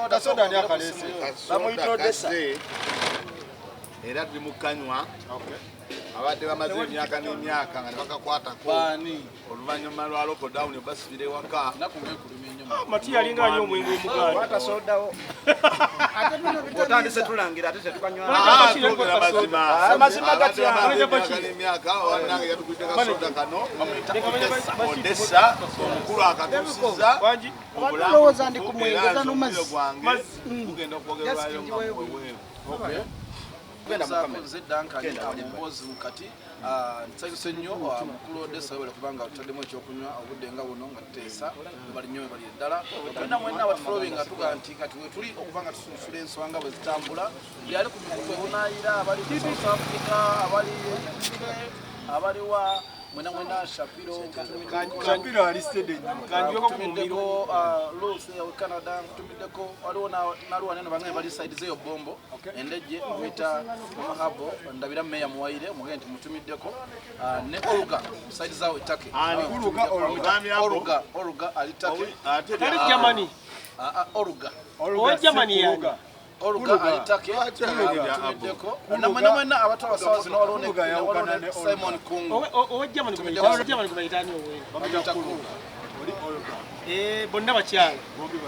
Kasoda ni akalese. Bamuyita Odessa. Era tuli mukanywa. Abadde bamaze emyaka n'emyaka nga bakakwatako. Bani. Oluvannyuma lwa lockdown basibire waka. Mati yalinga nnyo omwenge omuganda. Kwata sodawo. Otandise tulangira ate tetukanywa. Amazima gati emyaka wanange yatukwite kasoda kano. Odessa omukulu akatusiza. Olowooza ndi ku mwengeza n'omazzi. Kugenda okwogerwayo nga wewe. Mbozi mukati nsanyuse nnyo mukulu Odessa webale kubanga tutaddemu ekyokunywa obudde nga buno nga tuteesa bali nnyo bali eddala twena mwenna batufulobye nga tuga nti kati we tuli okuba nga tusunsula ensonga bwe zitambula byali ku mikutu ebunaayira abali mu South Africa abali abaliwa mwena Shapiro Shapiro alisted kanjweko kumiro Rose ya Canada tumiddeko waliwo naluwa neno bangene bali side zeyo bombo endeje mwita mahabo ndabira meya muwaire mugende mutumiddeko ne Olga side zawo itake Olga alitake ali Germany Olga Germany yani Olga alitake tumiddeko na mwena abato basawazi no walone Simon Kungu o Germany kumayitani owe bonna bakyala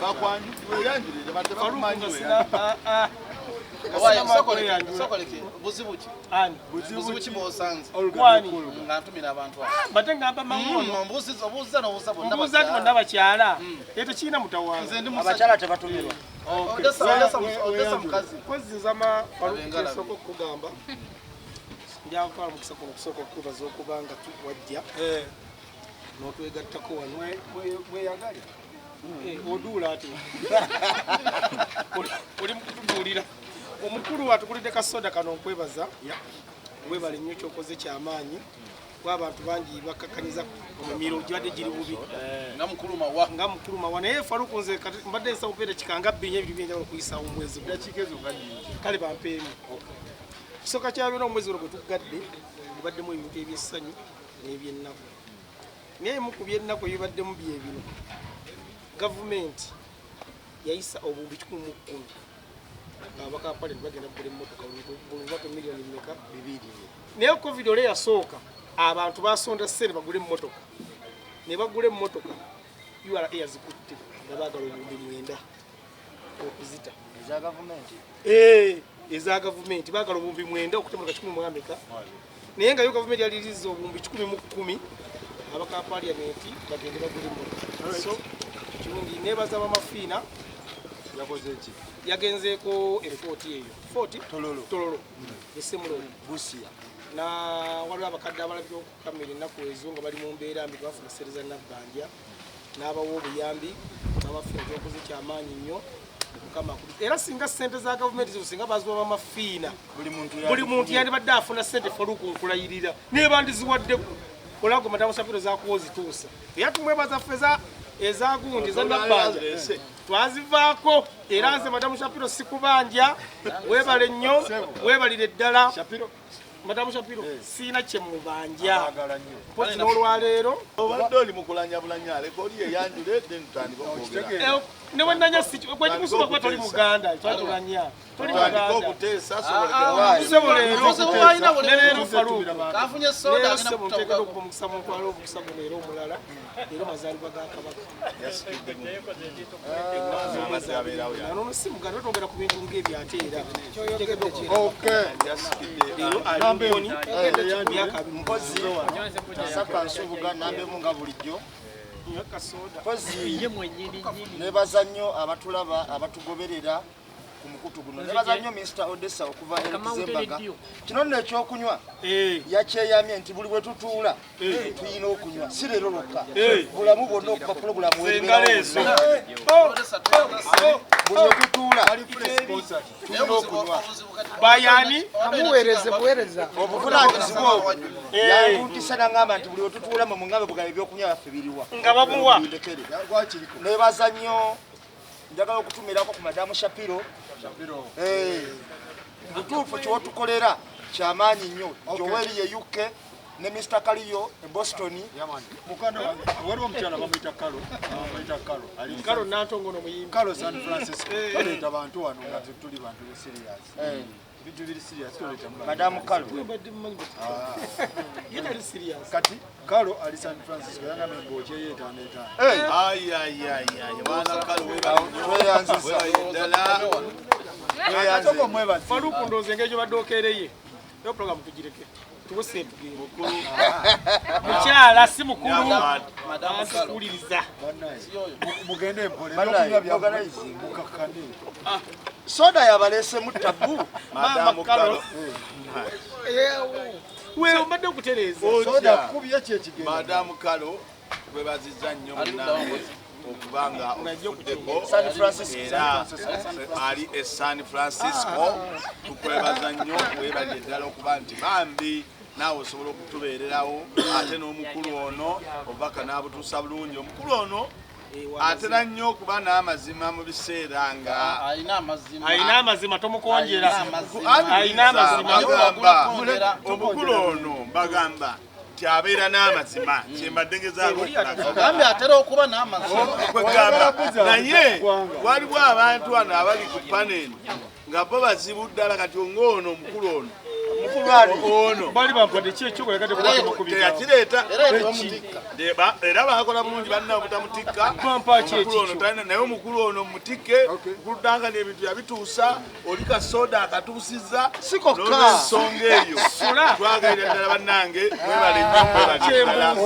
bakwanyu weyanjirije batte bakumanywe sokoleke buzibuki ani buzibuki bosanze kwani nga ntumira abantu bate ngamba mangono obuuza n'obuuza bonna bakyala eto kiina mutawanza Abakyala tebatumirwa. Odessa mukazi kozizama farukisoko okugamba njakwala mukisa kuno kusoko okubaza okubanga tuwajja n'otwegattako wano mweyagala oduula ati oli mukutuduulira omukulu atukulidde kasoda kano nkwebaza webale nnyo kyokoze kyamaanyi abantu bangi bakakkanyiza omumiro gibadde giri bubi nga mukulu mawa naye Faruku nze mbadde nsa kupeera kikanga bbinya ebiri byenjawulo okuyisa omwezi kale bampeemu kisooka kyalwera omwezi olwo gwe tugadde gubaddemu ebintu ebyessanyu n'ebyennaku naye mu ku byennaku ebibaddemu bye bino gavumenti yayisa obuwumbi 110 abaka pale bagenda kugula emmotoka bulubako miliyoni mmeka 2 naye covid ole yasooka abantu basonda ssente bagule emmotoka ne bagula emmotoka URA yazikutte nga baagala obuwumbi 9 okuzita Eza gavumenti. Eza gavumenti baagala obuwumbi 9 okutemuka 10 mu Amerika naye nga yo gavumenti yaliriza obuwumbi 10 abaka parliamenti bagende bagule emmotoka so kirungi nebaza bamafiina yakoze ki yagenzeeko eripoti eyo 40 tololo esemulolo busia na waliwo abakadde abalabika okukamera ennaku ezo nga bali mu mbeera mbi bafuna sereza nabbanja n'abawa obuyambi abafuna ekyokoze kyamaanyi nnyo mukama era singa ssente za gavumenti zo singa baziwa bamafiina buli muntu yandibadde afuna ssente Faruku nkulayirira neba ndiziwaddeku olago madamu Shapiro zakuwo zituusa era tumwebaza ffeza ezagundi za nabbanja twazivaako era nze madamu Shapiro sikubanja webale nnyo webalire ddala madamu Shapiro siina kye mubanja pozi n'olwaleero obadde oli mukulanya bulanya aleka oli yeyanjule then tutandika okwogera ne wenanya kwekimusuma kuba toli muganda twatulanya toli muganda okuteesa leero Faruku kafunye soda agenda kuteekera okuba omukisa mu nkwalo omukisa guno era omulala era mazaalibwa ga Kabaka nono si muganda twogera ku bintu ng'ebyate era leero alimboni myaka Mpozi Saka nsubuga nambemu nga bulijjo. Mpozi nebaza nnyo abatulaba abatugoberera ku mukutu guno. Nebaza nnyo Mr. Odessa okuva Zembaga. Kino nno ekyokunywa yakyeyamye nti buli bwe tutuula tuyina okunywa si leero lwokka bulamu bwonna okuba pulogulamu wengaleezo buli bwe tutuula tuyina okunywa bayani buweereza obuvunaanyizibwa obwo yantuntisa n'angamba nti buli bwe tutuula mu mugambe bugambe ebyokunywa byaffe biriwa nga bamuwa nebaza nnyo njagala okutumirako ku madamu Shapiro butuufu kyotukolera kyamaanyi nnyo Joel ye UK ne Mr. Kaliyo e Boston mukano waliwo omukyala bamuyita Kalo Nantongono muyimbi Kalo San Francisco baleeta bantu wano nga tuli bantu serious bintu biri serious toleta Madam Kalo kati Kalo ali San Francisco yanga membo cheyeta neta mwana Kalo atoko mweba Faruku ndoze ngejo badokereye yo program tugireke tubose mukuru mukyala si mukuru Madam Kalo uliriza mugende mpole n'okunywa byaorganizing mukakane soda yabalese mu tabu Madam Kalo wewe mbadde okutereza soda kubya kyekigenda Madam Kalo webaziza nnyo munange okubanga okuddeko San Francisco era ali e San Francisco tukwebaza nnyo webalye ddala okuba nti bambi naawe osobola okutubeererawo ate n'omukulu ono obubaka n'abutuusa bulungi omukulu ono atera nnyo okuba n'amazima mu biseera nga alina amazima tomukonjera alina amazima omukulu ono mbagamba kyabeera n'amazima kyembadde ngezaako Gambe atera okuba n'amazima naye waliwo abantu wano abali ku paneni nga bo bazibu ddala kati ng'ono omukulu ono ono bali bampadde ki ekyokola kati teyakireeta era bakola bulungi balina obutamutikka naye omukulu ono mumutikke kudanga n'ebintu yabituusa oli kasoda akatuusizza n'olwensonga eyo twagalira ddala bannange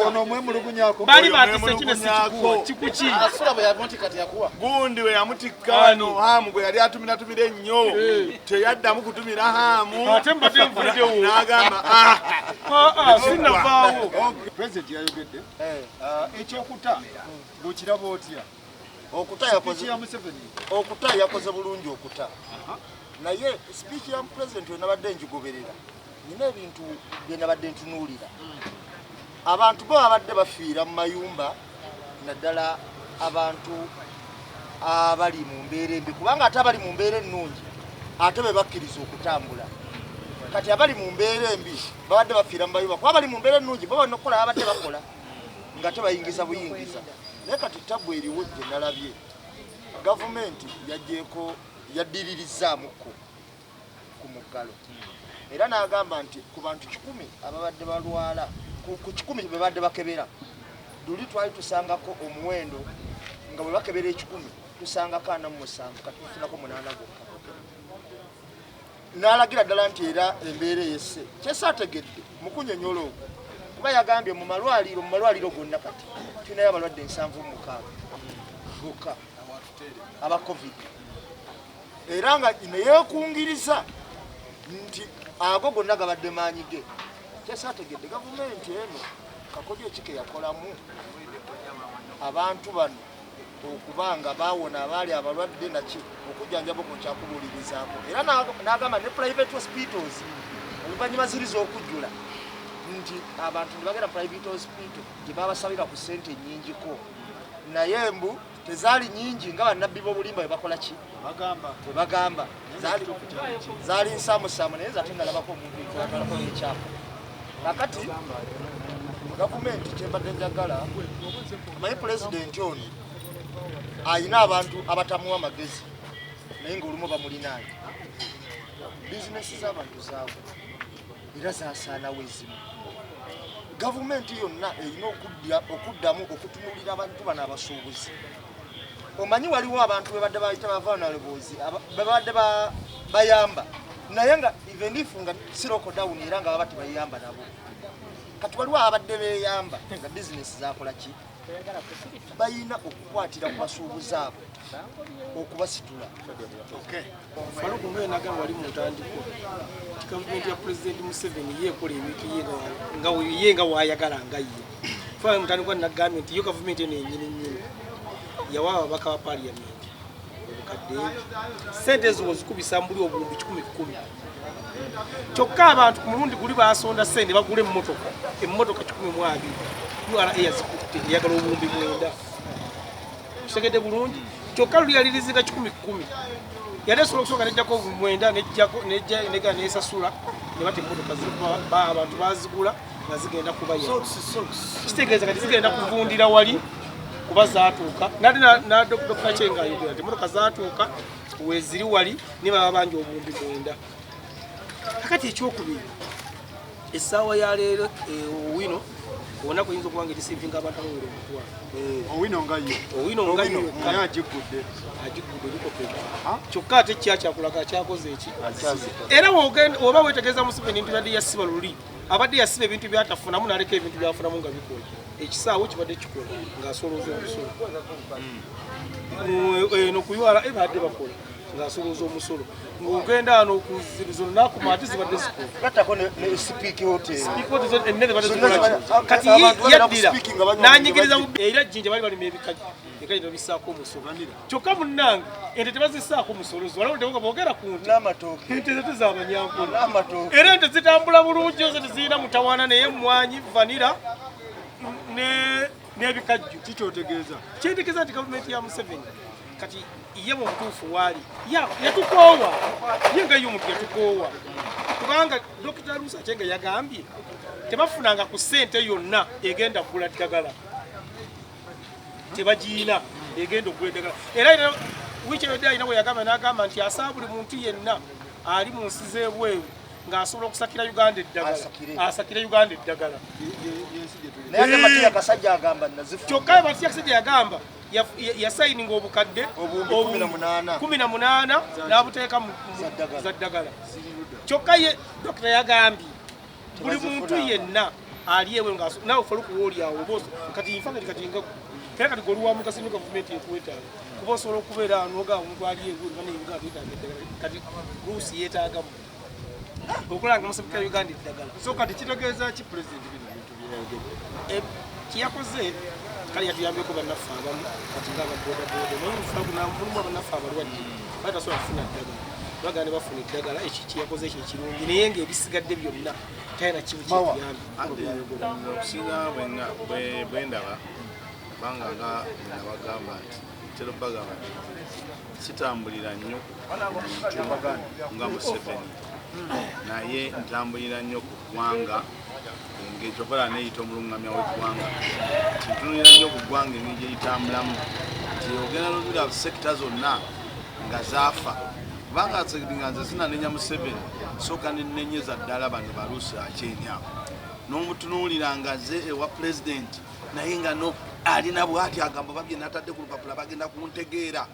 ono mwemulugunyako bali batise kino kikuki asula bwe yamutikka teyakuwa gundi we yamutikka wano hamu gwe yali atuminatumira ennyo teyaddamu kutumira hamu ate mbadde nvuddewo n'agamba sinavaawo president yayogedde ekyokuta bukiraba otya okuta yakoze bulungi okuta naye speech ya president we nabadde njigoberera nina ebintu bye nabadde ntunuulira abantu bo abadde bafiira mu mayumba naddala abantu abali mu mbeera embi kubanga ate abali mu mbeera ennungi ate be bakkiriza okutambula kati abali mu mbeera embi babadde bafiira mu mayumba kuba abali mu mbeera ennungi bo balina okukola abadde bakola nga tebayingiza buyingiza naye kati ttabu eriwo gye nalabye gavumenti yaggyeko yaddiririzaamuko ku muggalo era n'agamba nti ku bantu 100 ababadde balwala ku 100 be badde bakebera luli twali tusangako omuwendo nga bwe bakebera 10 tusangako 47 kati tufunako 8 gokka n'alagira ddala nti era embeera eyesse kyesaategedde mukunyonyola ogwo kuba yagambye mu malwaliro gonna kati tulinayo abalwadde 76 gokka aba covid era nga neyeekungiriza nti ago gonna gabadde maanyi ge kyesaategedde gavumenti eno kakodyo ekike yakolamu abantu bano okubanga baawona abaali abalwadde naki okujjanjaba ku kyakubuulirizaako era n'agamba ne private hospitals oluvannyuma ziriza okujjula nti abantu nebagenda private hospital gye babasabira ku ssente nnyingiko naye mbu tezaali nyingi nga bannabbi b'obulimba bwe bakola ki bwe bagamba zaali nsaamusaamu naye zate nalabako omuntu ekiwatalako n'ekyapa kakati gavumenti kyembadde njagala naye pulezidenti ono ayina abantu abatamuwa amagezi naye ng'olumu bamulinaanye bizinesi z'abantu zaabwe era zasaanawo ezimu gavumenti yonna erina okuddamu okutunuulira abantu bano abasuubuzi omanyi waliwo abantu bebadde bayita bavulnerables bebadde bayamba naye nga even if nga siroko down era nga baba tebayamba nabo kati waliwo abadde beyamba nga bizinesi zakola ki bayina okukwatira ku basuubuzi abo okubasitula Faruku ngoye naga wali mu ntandiko gavumenti ya president Museveni yekola ebintu yenga wayagala nga ye fa mutandiko na gavumenti yo gavumenti eno yennyini yawa ababaka ba parliament obukadde sente zo zikubisa mbuli obulumbi 10 kyokka abantu ku mulundi guli basonda sente bagule emmotoka 12 URA yazikutte yagala obulumbi 9 kitegedde bulungi kyokka luli yalirizika 10 yali esobola okusooka nejjako 9 nejja nesasula ne bati emmotoka abantu bazigula nga zigenda kubayamba kitegeeza kati zigenda kuvundira wali kuba zaatuuka nati Dr. Kyenga ayogera nti emmotoka zaatuuka weziri wali ne baba bangi obuwumbi 9 kakati ekyokubiri essaawa ya leero owino ona kuyinza okuba nga erisiivinga abantu abawera omutwalo owino nga yo agigudde kyokka ate kyakulaga kyakoze eki era oba wetegeeza Museveni ntibadde yasiba luli abadde yasiba ebintu byatafunamu naleka ebintu byafunamu nga bikola ekisaawo kibadde kikola ng'asolooza omusolo eno kuywala ebadde bakola ng'asolooza omusolo ng'ogenda ano okuzino nakumati zibadde zikola gattako ne Speak Hotel ennene badde zikola kati yaddira n'anyigiriza era jjinja bali balima ebikajjo bisaako omusolo kyokka munnange ente tebazisaako musolozi walawo tebuga boogera ku nti ente ze tezaabanyankolo era ente zitambula bulungi zo tezirina mutawaana naye mmwanyi vanira n'ebikajjo kikyotegeeza kyentegeeza nti gavumenti ya Museveni kati ye mu butuufu waali yatukoowa ye nga ye omuntu yatukoowa kubanga Dr. Lusa Kyenga yagambye tebafunanga ku ssente yonna egenda kugula ddagala tebagiina egenda okugula eddagala era wiiki eyodde alina bwe yagamba n'agamba nti asaba buli muntu yenna ali mu nsi z'ebweru ng'asobola okusakira Uganda eddagala asakire Uganda eddagala naye Matiya Kasajja agamba kyokka Matiya Kasajja yagamba yasayininga obukadde 18 n'abuteeka za ddagala kyokka ye Dokita yagambye buli muntu yenna ali ewe nawe ofa lukuwa olyawo kati nfa kati nga era kati goluwa mukasi ne gavumenti ekwetaaga kuba osobola okubeera anoga omuntu ali ewe baneyuga beetaaga eddagala kati Luusi yeetaagamu okulanga musabika Uganda eddagala so kati kitegeeza ki president bino bintu byayogedde kiyakoze kali yatuyambyeko bannaffe abamu kati nga ababodaboda naye mulimu abannaffe abalwadde batasobola kufuna ddagala bagaa ne bafuna eddagala ekyo kiyakoze ekyo ekirungi naye ng'ebisigadde byonna talina kimu kyeyambi okusinga bwe ndaba kubanga nga nabagamba nti ntera bagamba nti kitambulira nnyo nga Museveni naye ntambulira nnyo ku ggwanga ng'ekyokola neeyita omulungamya w'eggwanga ntunulira nnyo ku ggwanga engeri gyeyitambulamu nti ogenda nolira sekita zonna nga zaafa kubanga nga nze zinanenya Museveni sooka nenenyeza ddala bano baluusi akyenyawo n'omutunuulira nga ze ewa pulezidenti naye nga no alina bw'ati agamba oba bye natadde ku lupapula bagenda kuntegeera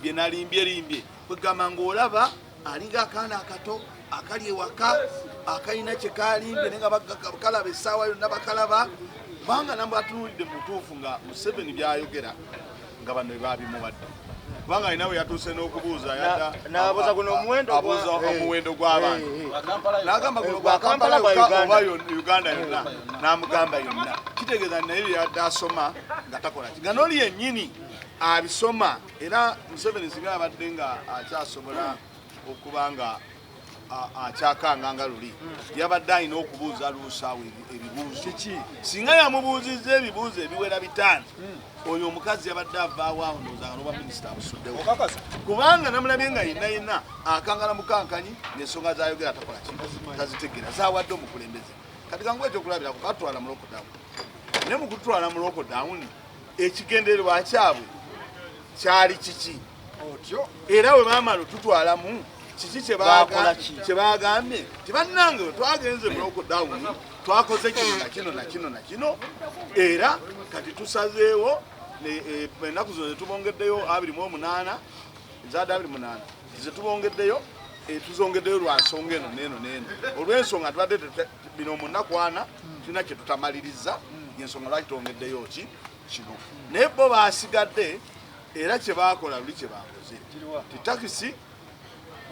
bye nalimbye kwegamba ng'olaba alinga akaana akato akali ewaka akalina kye kalimbye naye nga bakalaba essaawa yonna bakalaba kubanga nambwe atunuulidde mu butuufu nga Museveni byayogera nga bano babimuwadde kubanga alina we yatuuse n'okubuuza n'abuuza guno omuwendo gw'abantu n'agamba guno gwa Kampala oba Uganda yonna n'amugamba yonna kitegeeza naye byeyadde asoma nga takola ki nga n'oli yennyini abisoma era Museveni singa abadde nga akyasobola okuba nga akyakanga nga luli yabadde alina okubuuza Luusawo ebibuuzo singa yamubuuzizza ebibuuzo ebiwera 5 oyo omukazi yabadde avaawo awo ndowooza n'obwa minisita abusuddewo kubanga namulabye nga yenna akankana mukankanyi ng'ensonga zayogera takola ki tazitegeera zawadde omukulembeze kati kangu ekyo okulabirako batwala mu lockdown naye mu kutwala mu lockdown ekigendererwa kyabwe kyali kiki era we baamala otutwalamu kiki kyebagambye tibannange twagenze mu lockdown twakoze kino na kino era kati tusazeewo ennaku zino zetubongeddeyo 28 ezaadde 28 zetubongeddeyo tuzongeddeyo lwa nsonga eno neeno olw'ensonga tubadde bino mu nnaku 4 tulina kye tutamaliriza yensonga lwaki twongeddeyo ki kino naye bo basigadde era kye baakola luli kye baakoze titakisi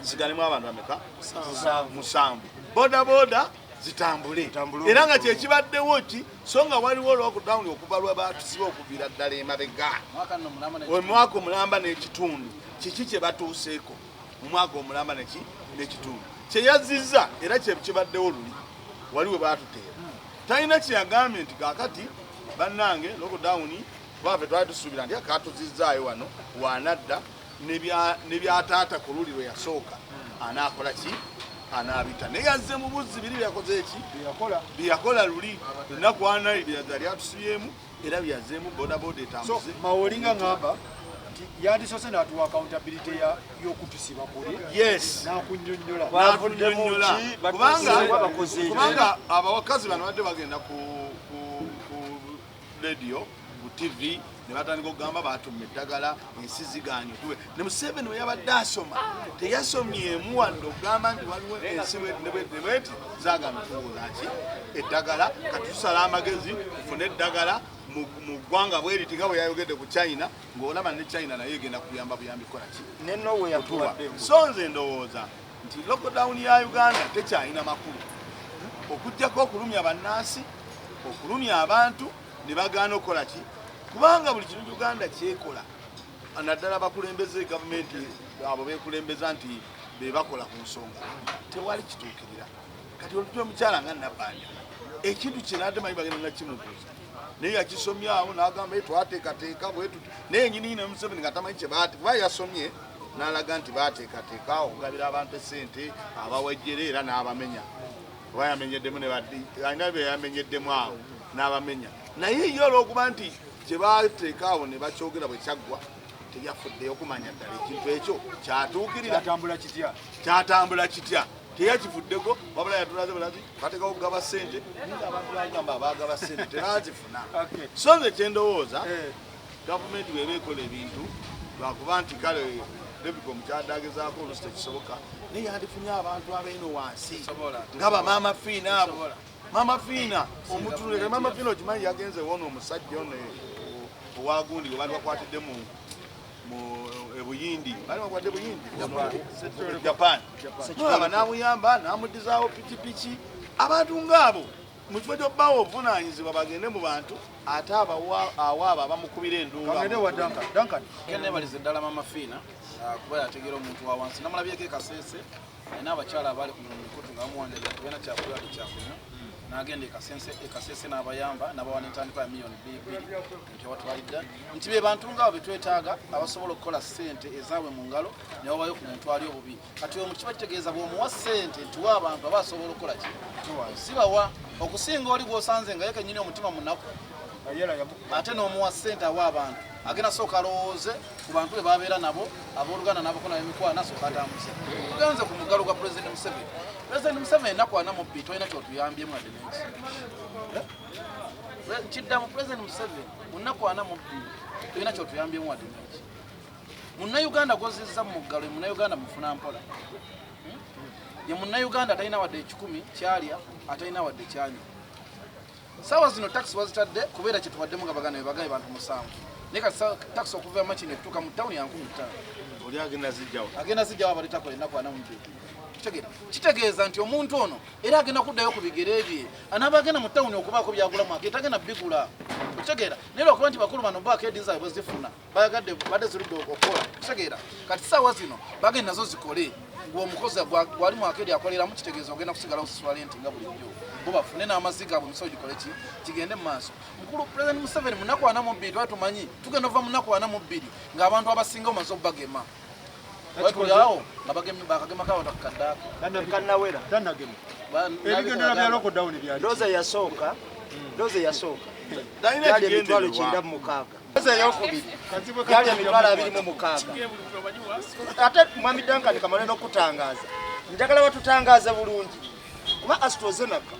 zigalimu abantu bameka 7 bodaboda zitambule era nga kyekibaddewo ki so nga waliwo lockdown okuva lwe batusiba okuviira ddala emabega omwaka omulamba n'ekitundu kiki kye batuuseeko mu mwaka omulamba n'ekitundu kyeyazizza era kibaddewo luli waliwe batuteera talina kyeyagambye nti kakati bannange lockdown baffe twali tusuubira nti akatuzizzaayo wano wanadda ne byataata ku luli lwe yasooka anaakola ki anaabita naye yazze mu buzzi biri byakoze eki byeyakola luli ennaku ana yali atusibyeemu era byazzeemu bodaboda etambuze mawolinga ngamba yandisose n'atuwa accountability y'okutusiba kuli n'akunnyonnyola kubanga abawakazi bano badde bagenda ku radio ku TV ne batandika okugamba batumma eddagala ensi ziganye tuwe ne Museveni we yabadde asoma teyasomyemu wadde okugamba nti waliwo ensi nebweti zagambye tuwulaki eddagala katusala amagezi tufune eddagala mu ggwanga bweriti nga bwe yayogedde ku China ng'olaba ne China naye egenda kuyamba buyambi kolaki so nze ndowooza nti lockdown ya Uganda tekyalina makulu okugjako okulumya bannansi okulumya abantu ne bagaana okukolaki kubanga buli kintu Uganda kyekola naddala bakulembeze gavumenti abo beekulembeza nti bebakola ku nsonga tewali kituukirira kati olutya omukyala nga Nabbanja ekintu kyenaddemayi bagenda nakimubuuza naye yakisomyawo n'agamba twateekateeka bwe tuti naye nyini ne Museveni nga tamanyi kyebaate kuba yasomye n'alaga nti baateekateeka okugabira abantu essente abawejjera era n'abamenya kuba yamenyeddemu ne baddi alina bye yamenyeddemu awo n'abamenya naye yo olw'okuba nti kyebateeka awo ne bakyogera bwe kyaggwa teyafuddeyo okumanya ddala ekintu ekyo kyatuukirira kyatambula kitya teyakivuddeko wabula yatulaze bulazi bateekawo okugaba ssente naye abantu bagamba abaagaba ssente tebazifuna so nze kyendowooza gavumenti weba ekola ebintu lwakuba nti kale Rebecca mukyaddagezaako olusi tekisoboka naye yandifunye abantu abeino wansi nga bamaama fiina abo Mama Fina omutulire Mama Fina okimanyi yagenze wono omusajja ono owagundi gwe bali bakwatidde mu ebuyindi bali bakwatidde buyindi Japan aba namuyamba namudizaawo pikipiki abantu ngaabo mu kifo ky'obbaawo obuvunaanyizibwa bagende mu bantu ate awaabo abamukubira enduula kenebalize ddala Mama Fina kuba yategeera omuntu wa wansi namulabyeko ekasese n'abakyala abali ku mikutu nga bamuwanjagira tubena kyakulya kyakunywa n'agenda ekasese n'abayamba n'abawana entandikwa ya miliyoni 2 nti watwalidde nti be bantu ngaabo betwetaaga abasobola okukola ssente ezaabwe mu ngalo ne babayo ku muntu ali obubi kati omu kiba kitegeeza bw'omuwa ssente ntiwa abantu aba asobola okukola ki sibawa okusinga oli gw'osanze nga yekennyini omutima munaku ate n'omuwa ssente awa abantu agenda sooka alowooze ku bantu be babeera nabo abooluganda n'abakona b'emikwano asooka atambuze tugenze ku muggalo gwa Pulezidenti Museveni President Museveni ennaku ana mu bbiri tolina kyotuyambyemu wadde n'ensi kiddamu President Museveni mu nnaku ana mu bbiri tolina kyotuyambyemu wadde n'ensi munnayuganda gwozizza mu muggalo ye munnayuganda mufuna mpola ye munnayuganda atalina wadde ekikumi kyalya atalina wadde kyanywa saawa zino takisi wazitadde kubeera kyetubaddemu nga bagana bebagaye bantu 7 naye kati takisi okuva makino etutuuka mu ttawuni ya 15 oli agenda zijjawo abalitakola ennaku ana mu bbiri kitegeeza nti omuntu ono era agenda kuddayo ku bigere bye anaaba agenda mu ttawuni okubaako byagulamu ake tagenda bigula kitegeera naye lwakuba nti bakulu bano baako edi zaabwe bwezifuna bayagadde badde zirudde okukola kitegeera kati saawa zino bagenda nazo zikole ng'omukozi gwali mu akedi akoleramu kitegeeza ogenda kusigala osiswala enti nga bulijjo bo bafune n'amazzi gaabwe emisobo gikole ki kigende mu maaso mukulu President Museveni mu nnaku ana mu bbiri twali tumanyi tugenda ova mu nnaku ana mu bbiri ng'abantu abasinga omaze okubagema awo nga bakagema kawo takukaddaako ebigendera bya lockdown byali doza yasooka yali emitwalo 96 doza eyokubiri yali emitwalo 26 ate Mwami Duncan Kamale n'okutangaaza njagala batutangaaza bulungi kuba AstraZeneca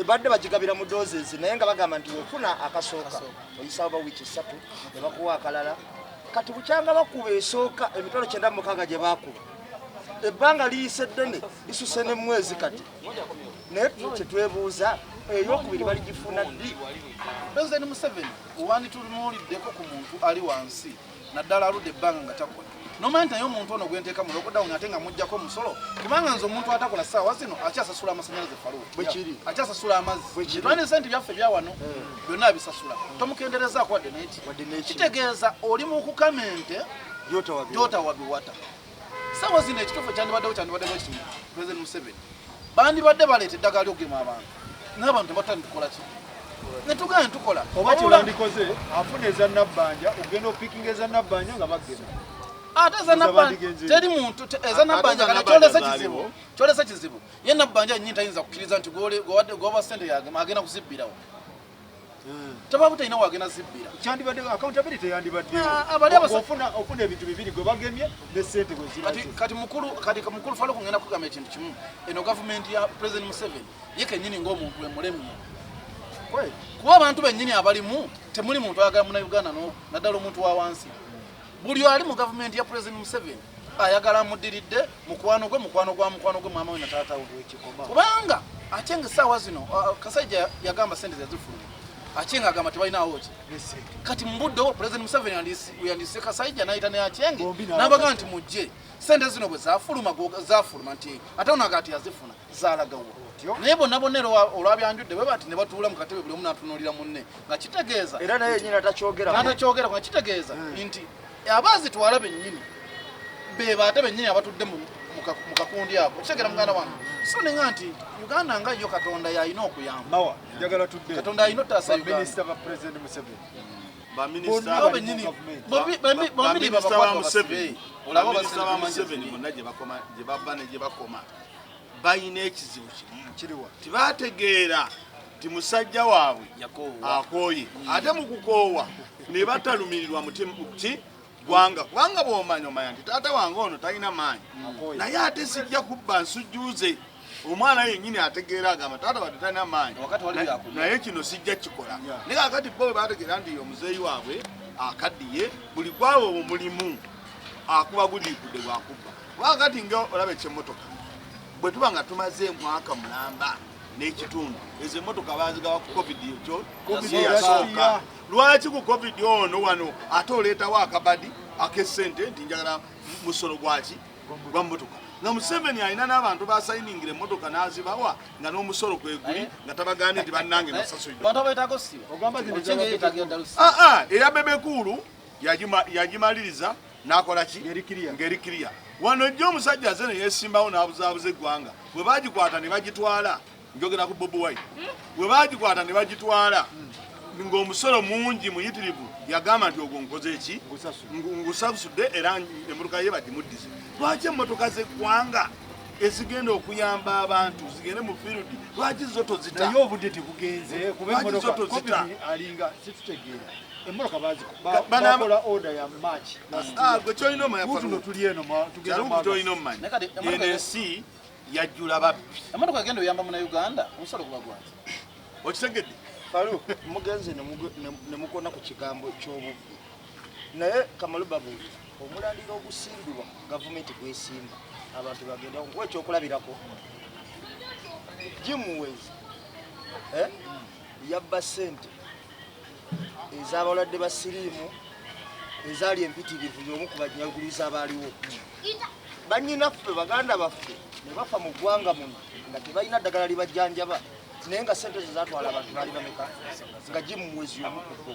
ebadde bagigabira mu doses naye nga bagamba nti wefuna akasooka oyisaawo ba wiiki 3 ne bakuwa akalala kati bukyanga bakuba esooka emitwalo 96 gye bakuba ebbanga liyise ddene lisuse ne mwezi kati naye kyetwebuuza eyokubiri baligifuna ddi President Museveni owandi tulunuuliddeko ku muntu ali wansi naddala aludde ebbanga nga takola nomanyi nti naye omuntu ono gwenteeka mu lockdown ate nga muggyako omusolo kubanga nze omuntu atakola ssaawa zino akyasasula amasannyalaze faluwa bwekiri akyasasula amazzi twalina sente byaffe byawano byonna abisasula tomukenderezaako wadde neti kitegeeza oli mu kukamente gyotawa biwata ssaawa zino ekituufu kyandibaddewo ekimu President Museveni bandibadde baleeta eddagala ly'okugema abantu n'abantu tebatandika kukola ki netugenda tukola oba kyelandikoze afuna eza Nabbanja ogenda opikinga eza Nabbanja nga bagema ate za Nabbanja teri muntu eza Nabbanja kana kyolesa kizibu ye Nabbanja nyinyi tayinza kukkiriza nti goba sente agenda kuzibbirawo tababuta ina wagenda zibbira kyandibadde accountability yandibadde ofuna ebintu bibiri gwe bagemye ne sente gwe ziraze kati mukulu falo kungenda kugamba ekintu kimu eno government ya President Museveni ye kennyini ng'omuntu emulemu kuba abantu bennyini abalimu temuli muntu ayagala muna Uganda naddala omuntu wa wansi buli ali mu government ya President Museveni ayagala amudiridde mukwano gwe mama we na taata we kubanga acenga essaawa zino Kasajja yagamba sente zezifuluma Achenga agamba tebalinawo ki kati mbudde President Museveni yandise Kasajja n'ayita ne Acenge n'abaga nti mujje sente zino bwe zafuluma nti ate onaga ati yazifuna zaalagawo naye bonna olwabyanjudde bwe bati ne batuula mu katebe buli omu n'atunuulira munne nga kitegeeza era naye nyina n'atakyogera nga kitegeeza nti abaazitwala bennyini be baate bennyini abatudde mu kakundi ako kitegera muganda wange so nenga nti Uganda nga yo Katonda yalina okuyamba mawa njagala tudde Katonda yalina ottaasa Minister wa President Museveni Baminista wa Museveni bonna gye bava ne gye bakoma balina ekizibu kimu tibategeera ti musajja waabwe akooye ate mu kukoowa ne batalumirirwa muti gwanga kubanga bw'omanya nti taata wange ono talina maanyi naye ate sijja kubba nsujjuuze omwana yennyini ategeera agamba taata wadde talina maanyi naye kino sijja kikola naye kakati bo bwe bategeera nti omuzeeyi waabwe akaddiye buli gwabo omulimu akuba gudiikudde bwakubba kubanga kati nga olaba ekyemmotoka bwe tuba nga tumaze mwaka mulamba n'ekitundu ezo emmotoka bazigawa ku covid yasooka lwaki ku covid ono wano ate oleetawo akabadi ak'essente nti njagala musolo gwaki gwa mmotoka nga Museveni alina n'abantu basayiningira emmotoka n'azibawa nga n'omusolo kweguli nga tabagambye nti bannange nasasudde eya bebekulu yagimaliriza n'akola ki ng'erikiriya wano ejja omusajja aze ne yeesimbawo n'abuzaabuza eggwanga bwe bagikwata ne bagitwala njogera ku Bobi Wine bwe bagikwata ne bagitwala ng'omusolo mungi muyitirivu yagamba nti ogwo nkoze eki ngusasudde era emmotoka ye bagimuddize lwaki emmotoka z'eggwanga ezigenda okuyamba abantu zigende mu field lwaki zo tozita naye obudde tebugenze kuba emmotoka alinga situtegeera emmotoka bakola order ya March gwe kyolina omanya NNC yajjula babbi emmotoka egenda oyamba muna Uganda omusolo guba gwaki okitegedde Faru mugenze ne mukona ku kigambo ky'obubbi naye Kamalubabu omulandira ogusimbibwa gavumenti gwesimba abantu bagenda kuwa ekyokulabirako Jimuwezi yabba ssente ez'abalwadde ba siriimu ezaali empitirivu y'omu ku banyaguliza abaaliwo bannyinaffe baganda baffe ne bafa mu ggwanga muno nga tebalina ddagala libajjanjaba naye nga ssente zo zaatwala abantu baali bameka nga Jimuwezi y'omu ku bo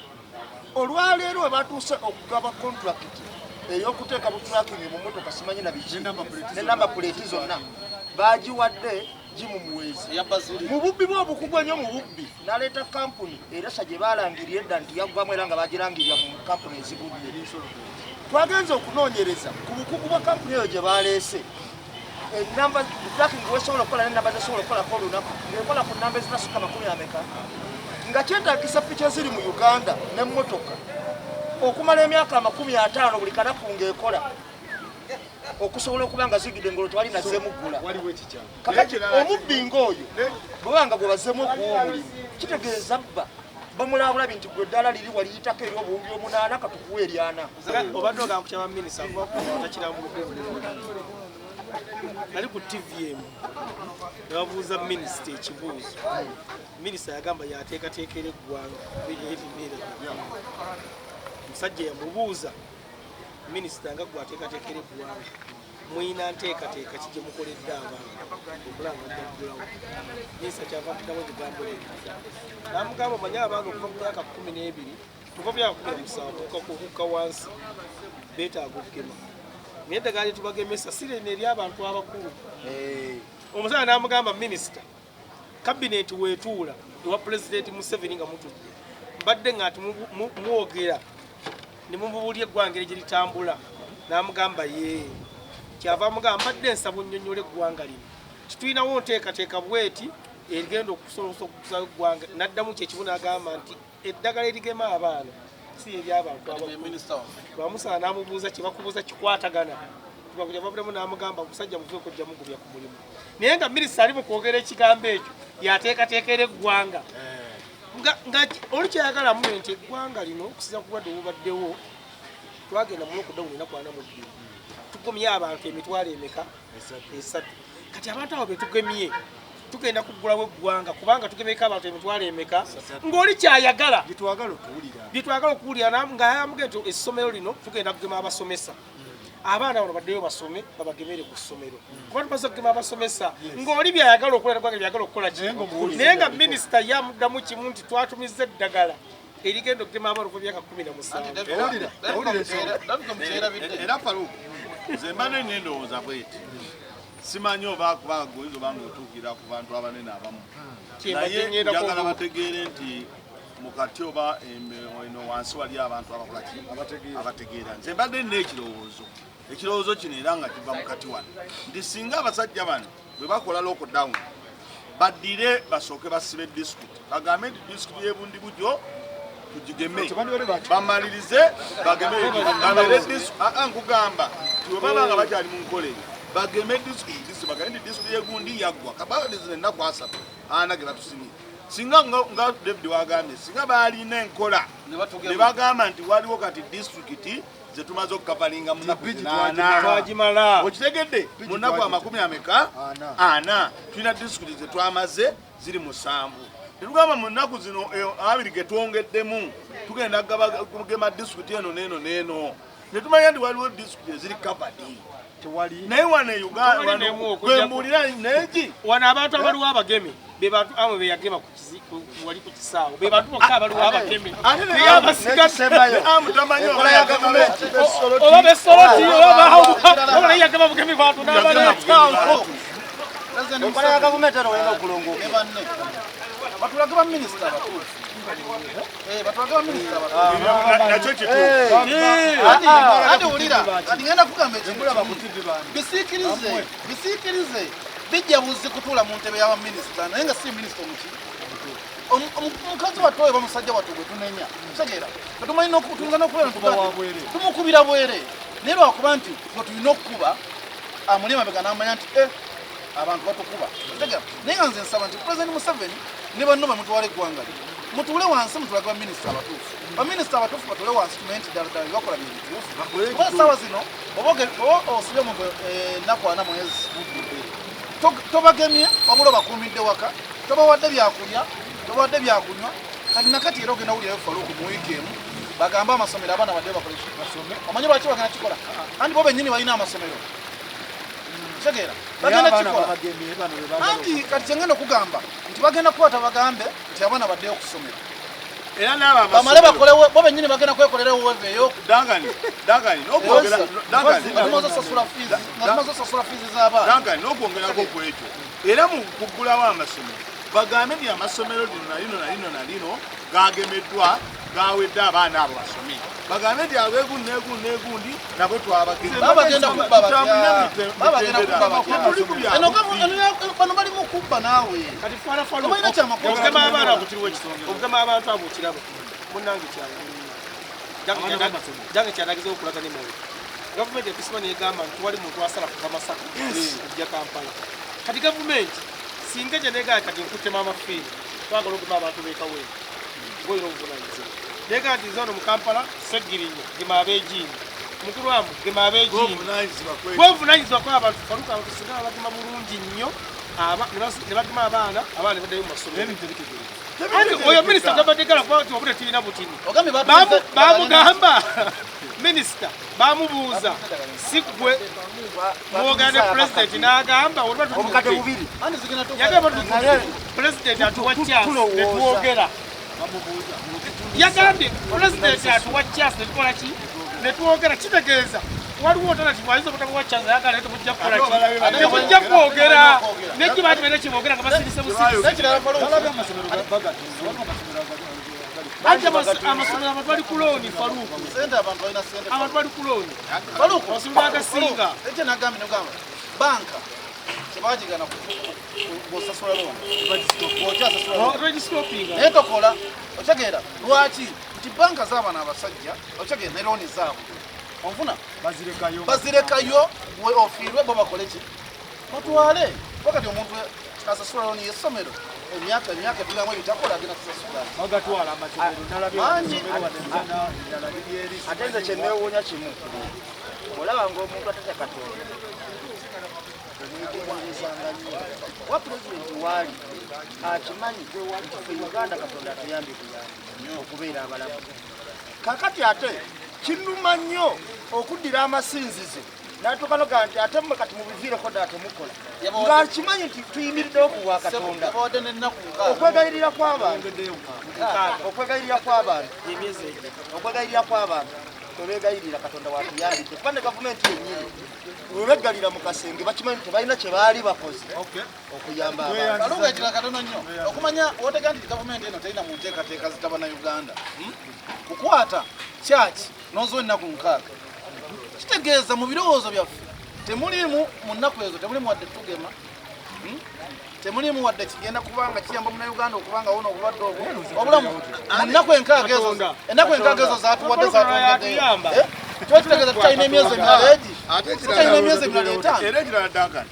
olwaleero we batuuse okugaba kontrakiti ey'okuteeka butulakingi mu mmotoka simanyi na biki ne namba puleeti zonna baagiwadde Jimuwezi mu bubbi bwe obukugu ennyo mu bubbi n'aleeta kampuni erasa gye baalangirira edda nti yaggwamu era nga bagirangirira mu kampuni ezigudde twagenze okunoonyereza ku bukugu bwa kampuni eyo gye baaleese enamba butulakingi wesobola okukola n'enamba zesobola okukolako olunaku ng'ekola ku namba ezinasukka 90 nga kyetaagisa piki eziri mu Uganda n'emmotoka okumala emyaka 50 buli kanaku ng'ekola okusobola okuba nga zigidde ngolo twali nazzeemu ggula omubbi ng'oyo bwebanga gwe bazzeemu okuwa omulimu kitegeeza bba bamulabulabi nti gwe eddala liri waliyitako eri obuwumbi 8 katukuwa eryana obadde ogamba ku kyabaminisita takirambuluko nali ku TVM ne babuuza minisita ekibuuzo minisita yagamba yateekateekera eggwanga omusajja yamubuuza minisita nga gwateekateekera eggwanga muyina nteekateeka kijje mukoledde abantu okulanga gaggulawo minisita kyava mpitamu ebigambo ebyo namugamba omanyi abange okuva mu myaka 12 kuva mu myaka 17 okukka wansi beetaaga okugema naye eddagala lyetubagemesa sirene eri abantu abakulu omusajja namugamba minisita kabineti weetuula ewa pulezidenti Museveni nga mutudde mbadde nga ati muwogera ne mumubuulya eggwanga gye litambula n'amugamba ye kyava mugamba mbadde nsaba onnyonnyole eggwanga lino tulinawo nteekateeka bweti erigenda okusobozesa okukuza eggwanga n'addamu kyekimu n'agamba nti eddagala erigema abaana si ery'abantu lwamusaala n'amubuuza kye bakubuuza kikwatagana tibakujja bavudemu n'amugamba omusajja muve kojja mugubya ku mulimu naye nga minisita ali mu kwogera ekigambo ekyo yateekateekera eggwanga nga oli kyayagalamu nti eggwanga lino okusiza kubadde obubaddewo twagenda mu lockdown enaku 42 tugumye abantu emitwalo emeka 3 kati abantu abo betugemye tugenda kuggulawo eggwanga kubanga tugemeko abantu emitwalo emeka ng'oli kyayagala byetwagala okuwulira nga yamugee nti essomero lino tugenda kugema abasomesa abaana bano baddeyo basome babagemere ku ssomero kuba tumaze okugema abasomesa ng'oli byayagala okukola eggwanga byagala okukola ki naye nga minisita yamuddamu kimu nti twatumiza eddagala erigenda okugema abaana ku myaka 17 era Faruku nze mbadde nendowooza bweti simanyi oba kubanga goyinza obanga otuukira ku bantu abanene abamu naye njagala bategeere nti mukati oba eno wansi wali abantu abakolaki abategeera nze mbadde nina ekirowoozo kino era nga kiva mukati wano nti singa abasajja bano bwe bakola lockdown baddire basooke basibe disitulikiti bagambe nti disitulikiti y'ebundi bujjo tugigeme bamalirize bagemere nkugamba tibwebaba nga bakyali mu nkola eyo bageme disitulikiti bagambe nti disitulikiti y'egundi yaggwa kabaalize ennaku 3 ana ge batusimire singa nga David wagambye singa baalina enkola ne bagamba nti waliwo kati disitulikiti zetumaze okukavalinga mu nnaku 8 okitegedde mu nnaku 40 tulina disitulikiti zetwamaze ziri 7 tetugamba mu nnaku zino 2 getwongeddemu tugenda kugema disitulikiti eno neeno netumanya nti waliwo disitulikiti eziri kavadi naye wano e Uganda kwembuulira neeki wano abantu abaliwo abageme be bantu abo beyagema wali ku kisaawo be bantu bokka abaliwo abageme naye abasigadde amutamanyi oba yagavumenti oba besoloti oba naye yagema bugemi bantu n'abaletawo okola ya gavumenti eno olina okulongooka batulaga ba minisita abatuufu batulaga ba minisita nakyo kituufu ate wulira kati ngenda kugamba bisiikirize bijja buzi kutuula mu ntebe y'abaminisita naye nga si minisita omuki omukazi wattu oyo bamusajja wattu gwe tunenya tegeera tetumanyi tuyinza n'okubeera tumukubira bwere naye lwakuba nti gwe tulina okukuba amuli emabega n'amanya nti abantu batukuba tegeera naye nga nze nsaba nti pulezidenti Museveni ne banno bamutwala eggwanga mutuule wansi mutulaga baminisita abatuufu baminisita abatuufu batuule wansi tumanyi nti ddala byebakola bye bituufu kuba essaawa zino oba osibye omuntu ennaku 4 mwezi tobagemye wabula bakuumidde waka tobawadde byakulya tobawadde byakunywa kati nakati era ogenda wulirayo Faruku mu wiiki emu bagamba amasomero abaana badde bakola basome omanyi lwaki bagenda kikola anti bo bennyini balina amasomero tegeera bagenda kikola anti kati kyengenda okugamba nti bagenda kukwata bagambe nti abaana baddeyo okusomera era n'abo bamale bakole bo bennyini bagenda kwekolera ewuweve eyo dangani tumaze osasula fiizi z'abaana n'okwongerako ku ekyo era mu kuggulawo amasomero bagambe nti amasomero lino gagemeddwa gawedde abaana abo basome bagambe nti abeegundi negundi nabo twabagenda bali mu kubba naawe okugema abaana akutiriwo ekisonga okugema abantu abo okirabo munnange jange kyanagiza okulaga ne mawe gavumenti ekusima negamba nti wali muntu asala kuva Masaka okujja Kampala kati gavumenti singa gye negaa kati nkutema amafiiri twagala okugema abantu beekawe ngoyira obuvunanyizibwa negaa nti nzano mu Kampala Segirinnya gema abeejiini mukulu wamu gema abeejiini bwovunanyizibwa kw'abantu Faruku abantu singa babagema bulungi nnyo ne bagema abaana ne baddayo mu masomero oyo minisita gabategala kuba nti obudde tulina butini bamugamba minisita bamubuuza si gwe mwogera ne pulezidenti n'agamba yagamba pulezidenti atuwa chance netwogera yagambye pulezidenti atuwa chance netukola ki netwogera kitegeeza waliwo otanati wayinza obutamuwa chance ayagala temujja kukola ki temujja kwogera nekibaati bene kimwogera nga basirise busirisi ate amasomero abantu bali kulooni Faruku sente abantu balina sente abantu bali kulooni Faruku amasomero agasinga ekyo nagambe banka tebagigana bwosasula looni registropinga naye tokola otegeera lwaki nti banka z'abaana abasajja otegeera ne looni zaabwe onfuna bazirekayo we ofiirwe bo bakole ki batwale wakati omuntu asasula looni y'essomero emyaka ebigamu ebitakola agenda kusasula ate nze kyeneewuunya kimu olaba ng'omuntu atatya Katonda omuyigiririzanga nnyo wa pulezidenti waali akimanyi nti fe Uganda Katonda atuyambye kuyamba okubeera abalamu kakati ate kinnuma nnyo okuddira amasinzizo n'atuuka noga nti ate mmwe kati mubiviireko ddala temukola ng'akimanyi nti tuyimiriddewo ku bwa Katonda okwegayirira kw'abantu tebegayirira Katonda watuyambidde kuba ne gavumenti yennyini webeggalira mu kasenge bakimanyi tebalina kye baali bakoze okuyamba abantu ekira katono nnyo okumanya wotega nti gavumenti eno terina mu nteekateeka zitabana Uganda kukwata kyaki nozo ennaku 6 kitegeeza mu birowoozo byaffe temulimu mu nnaku ezo temulimu wadde tugema temulimu wadde kigenda kubanga kiyamba Munnayuganda okubanga wona obulwadde obwo obulamu mu nnaku enkaaga ezo zatuwadde zatwongeddeyo kitegeeza tutalina emyezi emirala egi tutalina emyezi emirala 5 era ekirala Duncan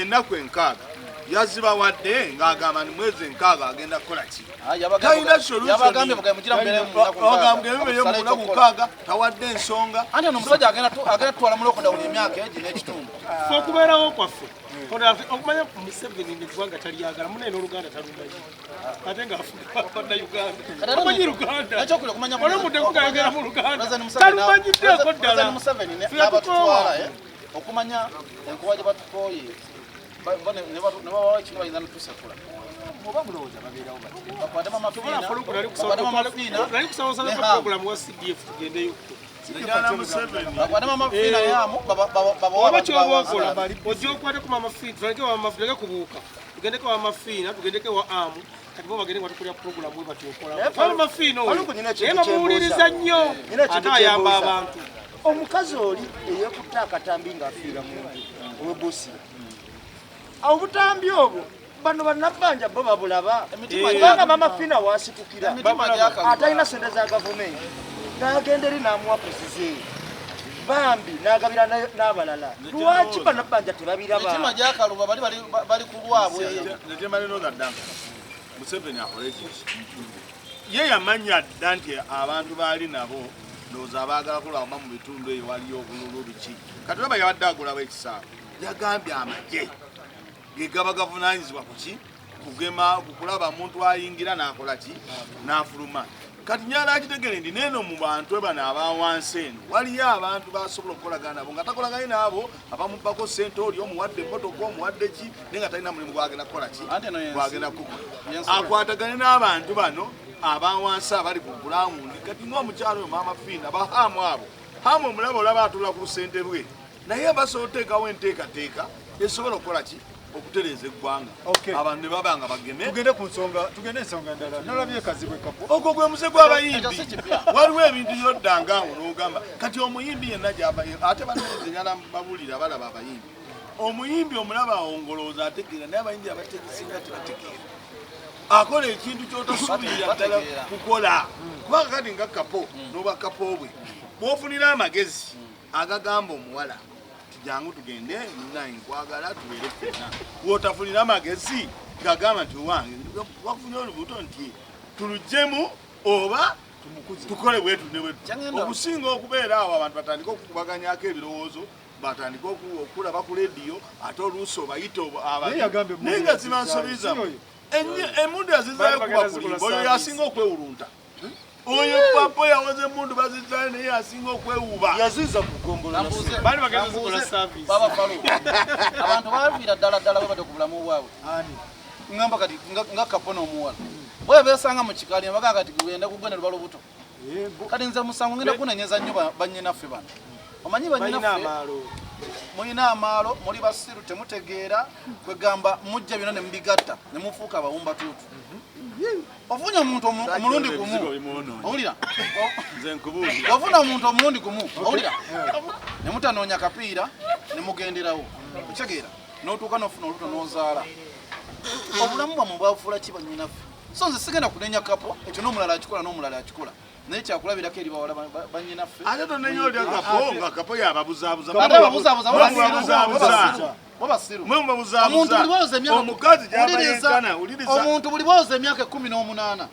ennaku 6 yazibawadde ng'agamba ni mwezi 6 agenda kukola ki yabagambye bugaye mugira mbeere mu nnaku 6 tawadde ensonga anti ono omusajja agenda tutwala mu lockdown emyaka egi n'ekitundu fe okubeerawo kwaffe okumanya Museveni neggwanga talyagala munaye n'Oluganda talumanyi ate ng'afuga amanyi Luganda olomudde kugayogera mu Luganda talumanyiddeko ddala Museveni n'abatutwala okumanya enkuba gye batukooye ne babawa ekino bayinza netusekula oba mulowooza babeerawo nali kusabasaba puroguramu wa CDF tugendeyo bakwatemu amafiina yamu oba kyoba okola ojja okwateko mamafiina tuleke wamafiina kubuuka tugendeko wamafiina tugendeko wa amu kati bo bagende watukulya puroguramu we batyokola mafiina oyo naye bamuwuliriza nnyo ate ayamba abantu omukazi oli eyeekutta akatambi ng'afiira mu ow'ebusiya obutambi obwo bano bannabbanja bo babulaba kubanga mama Fina waasitukira atalina sente za gavumenti n'agenda eri n'amuwa presize bambi n'agabira n'abalala lwaki bannabbanja tebabiraba emitima gyakaluba bali ku lwabwe Museveni akola ekiki ye yamanya dda nti abantu baali nabo ndowooza abaagala kulaba mu bitundu eyo waliyo obululu biki kati olaba yabadde agulawo ekisaawe yagambye amagye ge gaba gavunaanyizibwa kuki kugema kulaba muntu ayingira n'akola ki n'afuluma kati nyala akitegere ndi neno mu bantu bano abawansi eno waliyo abantu basobola okukolagana nabo nga takolaganye nabo abamubbako ssente oli omuwadde emmotoka omuwadde ki naye nga talina mulimu gwagenda kukola ki gwagenda kukola akwatagane n'abantu bano abawansi abali ku gulawundi kati ng'omukyalo oyo maama Fina bahaamu abo haamu omulaba olaba atula ku ssente lwe naye basobola oteekawo enteekateeka esobola okukola ki okutereeza eggwanga abantu ne babanga bageme tugende ensonga endala nalabye kazibwe kapo ogwo gwe muze gw'abayimbi waliwo ebintu by'oddangawo n'ogamba kati omuyimbi yenna gy'ava ate bannenyala babulira balaba abayimbi omuyimbi omulaba awongolooza ategeera naye abayimbi abategesinga tebategeera akola ekintu ky'otosuubirira ddala kukola kubanga kati nga kapo n'oba kapo bwe bw'ofunira amagezi agagamba omuwala jangu tugende nnayi nkwagala tubeere ffenna wootafunira amagezi gagamba nti wange wakufunye olubuto nti tulugjemu oba tukole bwetu ne bwetu okusinga okubeera awo abantu batandika okukubaganyako ebirowoozo batandika okulaba ku lediyo ate oluusi obayita naye nga zibansobirizamu emundu yazizayo kuba kulimba oyo yasinga okwewulunta oyo papa yawoze emundu bazizzayo naye yasinga okwewuba yaziza kugombolola bali bagenda zikola service baba falu abantu baviira ddala bwe bate ku bulamu bwabwe ngamba kati nga kapo n'omuwala bwe beesanga mu kikaali mbaga kati genda kugenda lubala olubuto kati nze musango ngenda kunenyeza nnyo bannyinaffe bano omanyi bannyinaffe mulina amaalo muli basiru temutegeera kwegamba mujja byonna ne mubigatta ne mufuuka abawumbatuutu ofunye omuntu omulundi gumu owulira nze nkubuulira ofuna omuntu omulundi gumu owulira ne mutanoonya kapiira ne mugenderawo okitegeera n'otuuka n'ofuna oluto n'ozaala obulamu bwamwe bwafuula ki bannyinaffe so nze sigenda kunenya kapo ekyo n'omulala akikola n'omulala akikola naye kyakulabirako eri bawala bannyinaffe ate tonenya olya kapo nga kapo yababuzaabuza ate ababuzaabuza omukazi gyabayenkana omuntu buli bwoza emyaka 18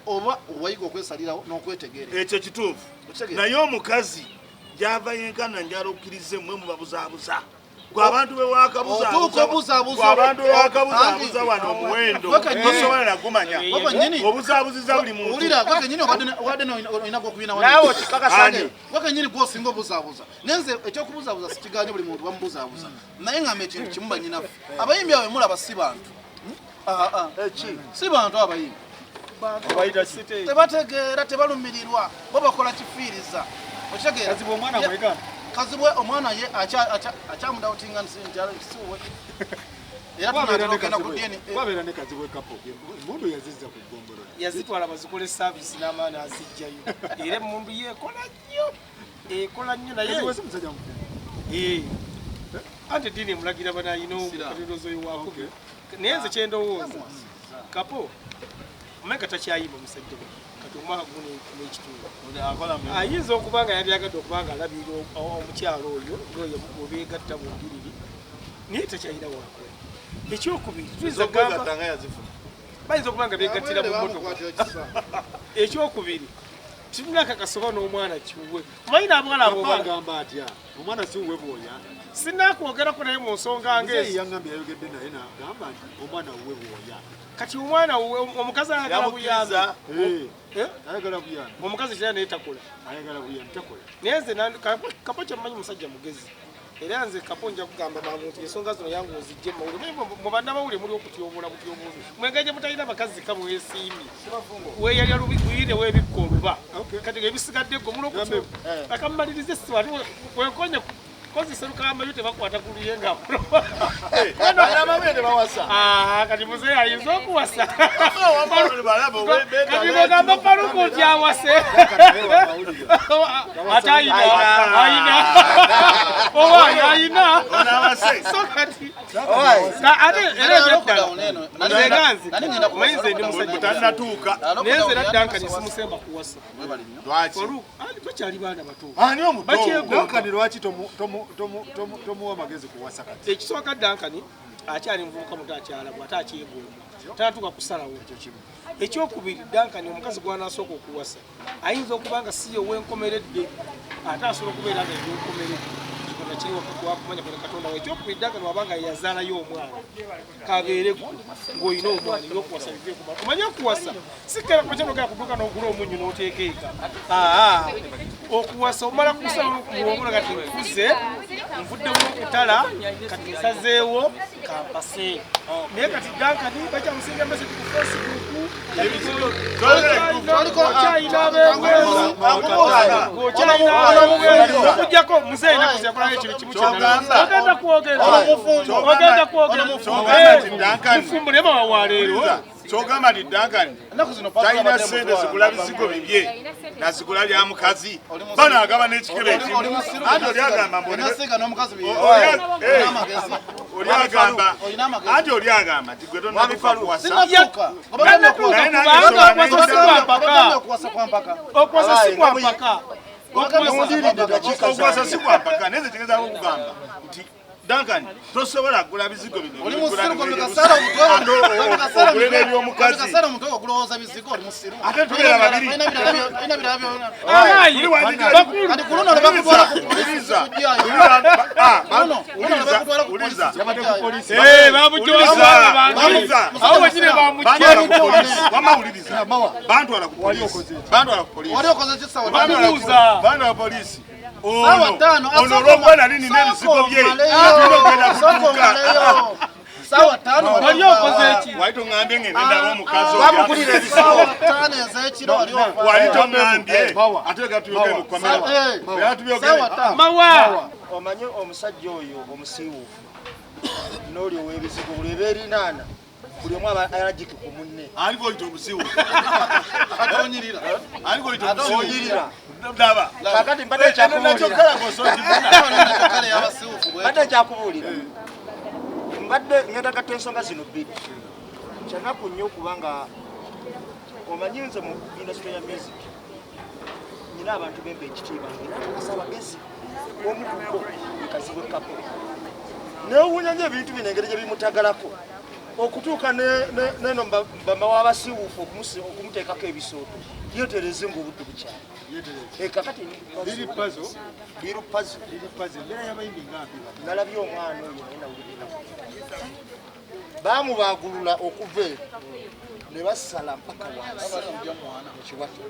oba owayiga okwesalirawo n'okwetegeera ekyo kituufu naye omukazi gyava yenkana njala okkirize mmwe mubabuzaabuza abantu bewakabuzaabuza wano omuwendo tosobola nagumanya obuzaabuziza buli muntuwakenyini gwosinga obuzaabuza nenze ekyokubuzaabuza sikiganye buli muntu bamubuzaabuza naye ngamba ekintu kimu bannyinaffe abayimbi abe mulaba si bantu si bantu abayimbi tebategeera tebalumirirwa bo bakola kifiiriza okitegeera kazibwe omwana ye akyamudawutinga nsinjasiwe era tunatokena ku dini wabeera ne kazibwe kapo mundu yazizza ku ggongolo yazitwala bazikole service n'amaani azijjayo era emundu ekola nnyo naye musajja mukulu ate dini emulagira banayina omukalolozo wakuge naye nze kyendowooza kapo omega takyayima omusajja kati omwaka guno n'ekitundu ayinza okuba nga yali agadde okuba nga alabirira omukyalo oyo ngoyo mubeegatta mu mbiriri naye takyayina wakola ekyokubiri tuyinza gamba bayinza okuba nga beegattira mu mmotoka ekyokubiri kimulaka kasoba n'omwana kiwuwe omayina abawala abogamba atya omwana siwuwe bwoya sinakwogerako naye mu nsonga ngezi yangambye yayogedde naye nagamba nti omwana wuwe bwoya kati omwana omukazi ayagala buyambi ayagala buyambi omukazi kyera naye takola ayagala buyambi takola naye nze kapo kyammanyi musajja mugezi era nze kapo nja kugamba mantu ensonga zino yange ozijje mawulire mu bannamawulire muli okutyoboola butyoboozi mwegaje mutalina bakazi kamwesiimi weyalya lubiyire webikka oluba kati ebisigadde gwe muli okutyo akammalirize siwali wenkonye kozesa lukamayo tebakwata kuluye nga kati muzeeyi ayinza okuwasa kati bagamba paluku nti awase ate ayina oba ayina so kati ate era ebyaddala nzenganzi omayinza ndi musajja tanatuuka naye nze naddankani simusemba kuwasa bakyali baana batodankani lwaki tomuwa magezi kuwasa kati ekisooka dankani akyali muvubuka muto akyalabu ate akyegomba tanatuuka kusalawo ekyo kimu ekyokubiri dankani omukazi gwanasooka okuwasa ayinza okuba nga si yowenkomeredde ate asobola okubeera nga ebyonkomeredde kikonda kiri wakumanya kone katonda we ekyokubiri dankani wabanga yazaalayo omwana kabeere ng'olina omwana eyokuwasa biveekuma omanye okuwasa sikera kumakyanogaa kuduuka n'ogula omunyu n'oteekeeka okuwasa omala kusala muwongola kati nkuze nvuddemu okutala kati nsazeewo kampase naye kati dankani bakyamusinga message ku Facebook okujjako muzeeyi nakuze yakolayo ekiro kimu kyogenda kwogera mufumbule mawa waleero kyogamba nti dankani talina sente zigula bizigo bibye nazigula bya mukazi bano agaba n'ekikebe ekimu anti olyagamba anti olyagamba nti gwe tonalifa kuwasa okwasa si kwampaka okwasa si kwampaka naye nze kigeza okugamba nti dankani tosobola kugula bizigo bino ebyomukazi ate tubeera babiri bantwala ku poliisi ono olw'okuba nali nina ebizigo bye tulina kutuuka wali toŋŋambye ngende ndaba omukazi wali toŋŋambye ate gatuyogere mu kamera mawa omanye omusajja oyo omusiiwuufu n'oli ow'ebizigo buli eba erinaana buli omu aba allergic ku munne aliko oyita obusiwo atonyirira aliko oyita obusiwo onyirira daba kakati mbadde ekyakubuulira kale yabasiwufu mbadde ekyakubuulira mbadde ngenda gatta ensonga zino bbiri kyanaku nnyo okubanga omanyi nze mu industry ya music nyina abantu bemba ekitiibwa ngera akakasa abagezi omukubbo ekazibwe kapo neewuunya nyo ebintu bino engeri gye bimutagalako okutuuka neno mbama w'abasiiwuufu okumuteekako ebisooto yeetereze ng'obudde bukyali kakati lirupazo nalabye omwana oyo naye nawulirira baamubagulula okuva eno ne basala mpaka wansi mukiwato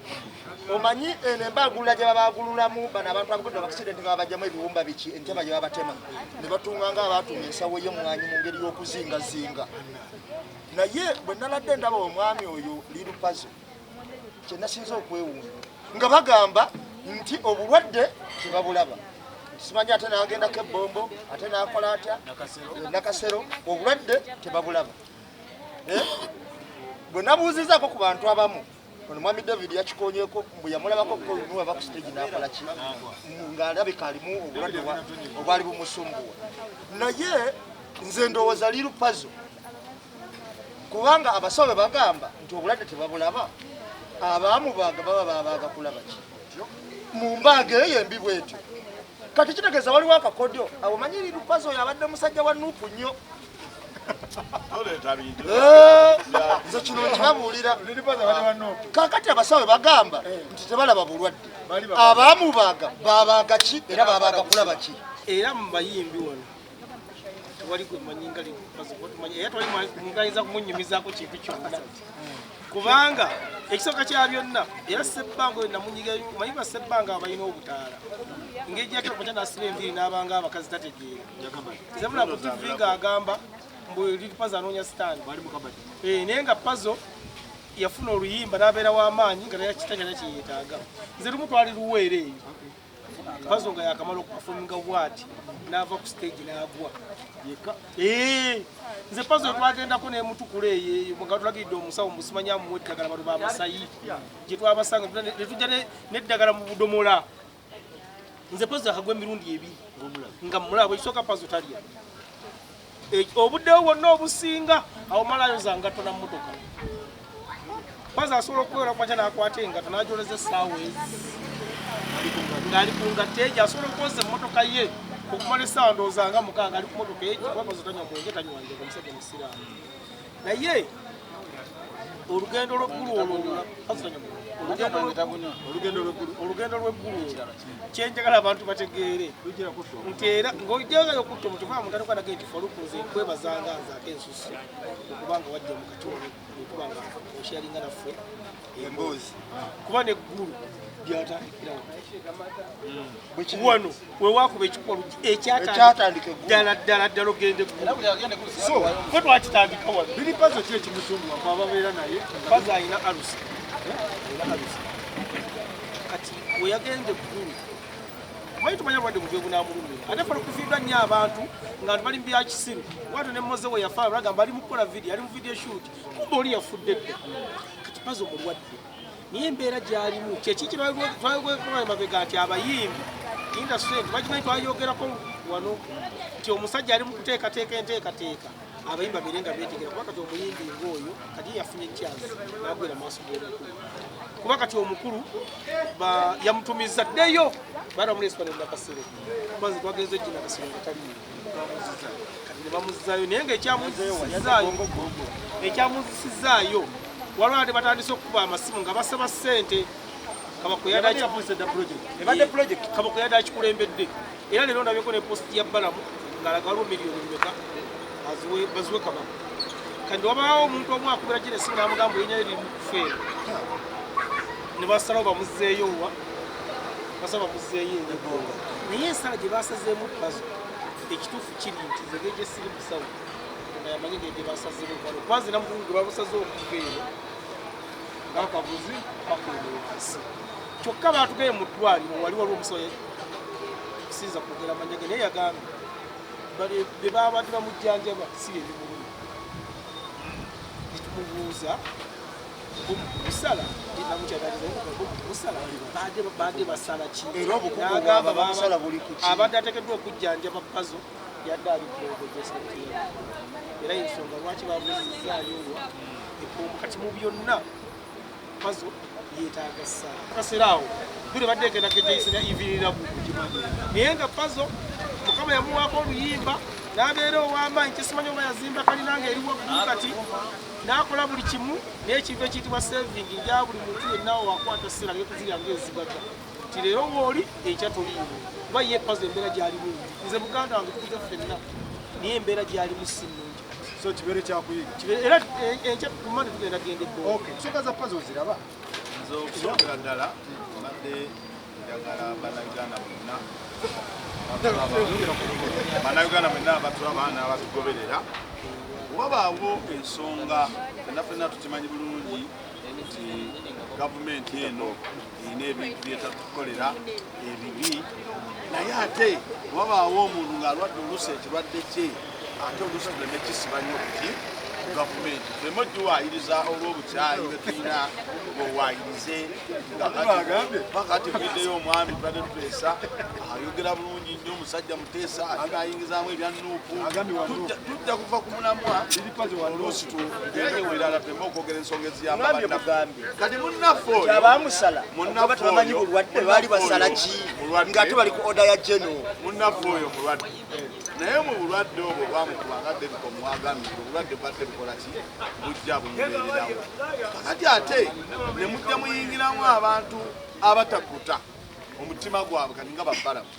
omanyi eno embagulula gye babagululamu bano abantu abagodde abaksidenti nga babajjamu ebiwumba biki entema gye babatema ne batunga nga abaatuma ensawo y'omwanyi mu ngeri y'okuzingazinga naye bwe naladde ndaba omwami oyo lirupazo kye nasinza okwewuunya nga bagamba nti obulwadde tebabulaba simanyi ate nagendako ebbombo ate nakola atya nakasero obulwadde tebabulaba bwe nabuuzizaako ku bantu abamu ono mwami David yakikonyeko bwe yamulabako nuwava ku stage nakola ki ng'alabika alimu obulwadde obwali bumusumbuwa naye nze ndowooza lirupazo kubanga abasawo bagamba nti obulwadde tebabulaba abaamubaga baba babaga kulaba ki mu mbaaga eyo embi bwetyo kati kitegeeza waliwo akakodyo abo manyi lirupazo oyo abadde musajja wa Nuupu nnyo nze kino nkibabuulira kakati abasawo bagamba nti tebalaba bulwadde abaamubaga babaga ki era babaga kulaba ki era mu bayimbi wano tewali gwe manyi nga lirupazo era tewali mugayinza kumunyumizaako kintu kyonna kubanga ekisooka kya byonna era Ssebbanga oyo namunyigayo manyi ba Ssebbanga abalina obutaala engeri gyakyokumakya nasiba enviiri n'abanga abakazi tategeera zabula ku TV ng'agamba mbu lirupazo anoonya sitaani naye nga pazo yafuna oluyimba n'abeera w'amaanyi nga nakitagana kyeyeetaaga nze lumu twali luweera eyo pazo nga yakamala okupafominga bwati n'ava ku stage n'agwa nze pazo twagendako n'emutukula eyo nga tulagidde omusawo musimanya muwe eddagala bano bamasayi gye twabasanga netujja n'eddagala mu budomola nze pazo akagwa emirundi ebiri nga mulaba ekisooka pazo talya obuddewo bwonna obusinga awo malayo zangatto na mmotoka pazo asobola okuwera kwaca n'akwata engatto n'ajoleza essaawa ezi ng'ali ku ngatto egyo asobola okukozesa emmotoka ye okumala essaawa ndowooza nga mukaaga ali ku mmotoka egyo kuba pazo tanywa mwenge tanywanje omusajja musiraamu naye olugendo lw'eggulu olwo pazo tanywa olugendo lw'eggulu kyenjagala abantu bategeere nti era ng'ojjagayo okutta omuntu kuba muntu atoka nage nti falukunze nkwebazanga nzaako ensusu okubanga wajja mu katole okuba nga osharinga naffe emboozi kuba n'eggulu lyatandikirawo wano wewakuba ekikolwa ekyatandika ddala ogende so fe twakitandika wano biri pazo ki ekimusumbuwa kwababeera naye pazo alina alusi kati weyagenda eggulu manyi tumanya bulwadde buve bunamulumira ate fana okufiirwa nnyo abantu nga bali mu byakisiru watu ne mmoze we yafa bagamba ali mu kukola video ali mu video shoot kumbe oli yafudde dda kati pazo mulwadde niye embeera gy'alimu kyeki twamabega nti abayimbi industry bakimanyi twayogerako wano nti omusajja ali mu kuteekateeka enteekateeka abayimbi abeere nga beetegera kuba kati omuyimbi ng'oyo kati yafunye ekyazi n'agwera maaso g'omukulu kuba kati omukulu yamutumiza ddeyo baramulespa nenakasero kubaze twagenze ejji nakasero nga taliyo kati ne bamuzizaayo naye ng'ekyamuzisizaayo waliwo ate batandise okukuba amasimu nga basaba ssente kabakuyada akikulembedde era leero ndabyeko ne posti ya balamu ng'alaga waliwo miliyoni mmeka baziwe kabaka kandi wabaawo omuntu omu akubira gye nesimu n'amugamba erinnya liri mu kufeera ne basalawo bamuzeeyo wa basaba bamuzeeyo enjegonga naye ensala gye basazeemu pazo ekituufu kiri nti zege gye siri musawo nga yamanyi ngeri gye basazeemu kwalo kubanze namukungu gwe babusaze okuveeyo ng'akabuzi kakuleewasi kyokka baatugeye mu ddwaliro wali waliwo omusawo kusinza kwogera manyage naye yagambye be babadde bamujjanjaba si ebimulumi mubuuza busala busala badde basala ki era obukugu bwaba babusala buli ku ki abadde ateekeddwa okujjanjaba pazo yadde ali kulogoza era ensonga lwaki babuzizaayo ekuumu kati mu byonna pazo yeetaaga ssala kaseraawo buli badde egenda kejaisina ivirira bukugimanyi naye nga pazo mukama yamuwaako oluyimba n'abeera ow'amaanyi kyesimanyi oba yazimba kalinanga eri waggulu kati n'akola buli kimu n'ekintu ekiyitibwa saving nja buli muntu yenna wakwata ssera lyekuzirya ng'ezigaga nti leero wooli enkya toliimu kuba ye pazo embeera gy'alimu nze muganda wange tukuze ffenna naye embeera gy'alimu si nnungi so kibeere kyakuyiga era enkya kumande tugenda genda ebboo ensonga za pazo oziraba nze okusokera ddala mbadde njagala bannayuganda bonna bannayuganda mwenna abatulaba n'abatugoberera wabaawo ensonga fenna tukimanyi bulungi nti gavumenti eno erina ebintu byetatukolera ebibi naye ate wabaawo omuntu ng'alwadde oluusi ekirwadde kye ate oluusi tuleme kisiba nnyo kuti gavumenti tuleme ogiwaayiriza olw'obukyayi bwe tulina bwewaayirize pakati mwiddeyo omwami tubadde tuteesa ayogera bulungi nnyo omusajja muteesa ate ayingizaamu ebya nuupu tujja kuva ku mulamwa oluusi tugende werala tuleme okwogera ensonga eziyamba kati munnaffe oyo bamanyi bulwadde baali basala ki ng'ate bali ku oda ya geno munnaffe oyo mulwadde naye mu bulwadde obwo bwamukubanga David omwagambye obulwadde bwadde bukola ki bujja bumubeererawo kakati ate ne mujja muyingiramu abantu abatakuta omutima gwabwe kati nga babbalamu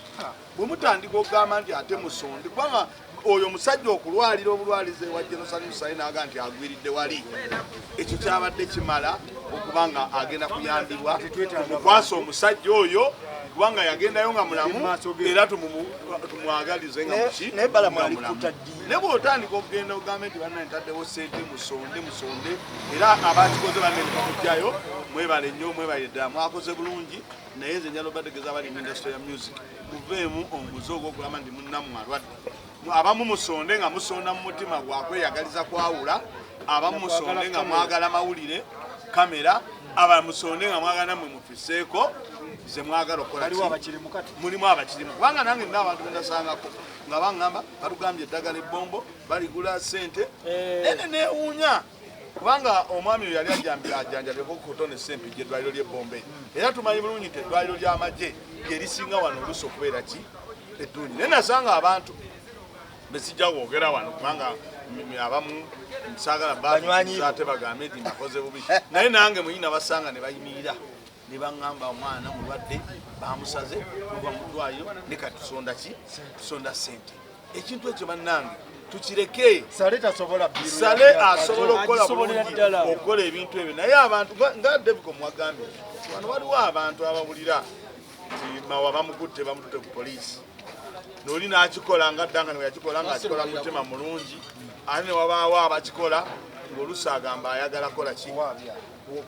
bwe mutandika okugamba nti ate musonde kubanga oyo omusajja okulwalira obulwalize wa Jerusalem Musai n'aga nti agwiridde wali ekyo kyabadde kimala okubanga agenda kuyambibwa tumukwasa omusajja oyo kubanga yagendayo nga mulamu era tumwagalize nga muki ne bw'otandika okugenda ogamba nti banna ntaddewo sente musonde era abakikoze banne bakujjayo mwebale nnyo mwebale ddala mwakoze bulungi naye nze njala obategeeza abali mu industry ya music muveemu omuze ogw'okugamba ndi munnammwe alwadde abamu musonde nga musonda mu mutima gwakweyagaliza kwawula abamu musonde nga mwagala mawulire kamera abamusonde nga mwagala mwe mufiseeko ze mwagala okola mulimu abakirimu kubanga nange nina abantu bendasangako nga baŋŋamba batugambye eddagala ebbombo baligula sente ene neewuunya kubanga omwami oyo yali ajanjabyeko kotone sempi gy'eddwaliro ly'ebbombe era tumanyi bulungi nti eddwaliro ly'amagye lyerisinga wano oluusi okubeera ki eddungi naye nasanga abantu besijja kwogera wano kubanga abamu saagala baate bagambe nti mbakoze bubi naye nange muyina basanga ne bayimirira ne baŋŋamba omwana mulwadde bamusaze kuva mu ddwaliro ne kati tusonda sente ekintu ekyo bannange tukireke sale asobola okukola bulungi okukola ebintu ebyo naye abantu nga David mwagambye wano waliwo abantu abawulira nti mawa bamukutte bamututte ku poliisi noli n'akikola nga ddanga ne yakikola ng'akikola mutima mulungi ate ne wabaawo abakikola ng'oluusi agamba ayagala kola ki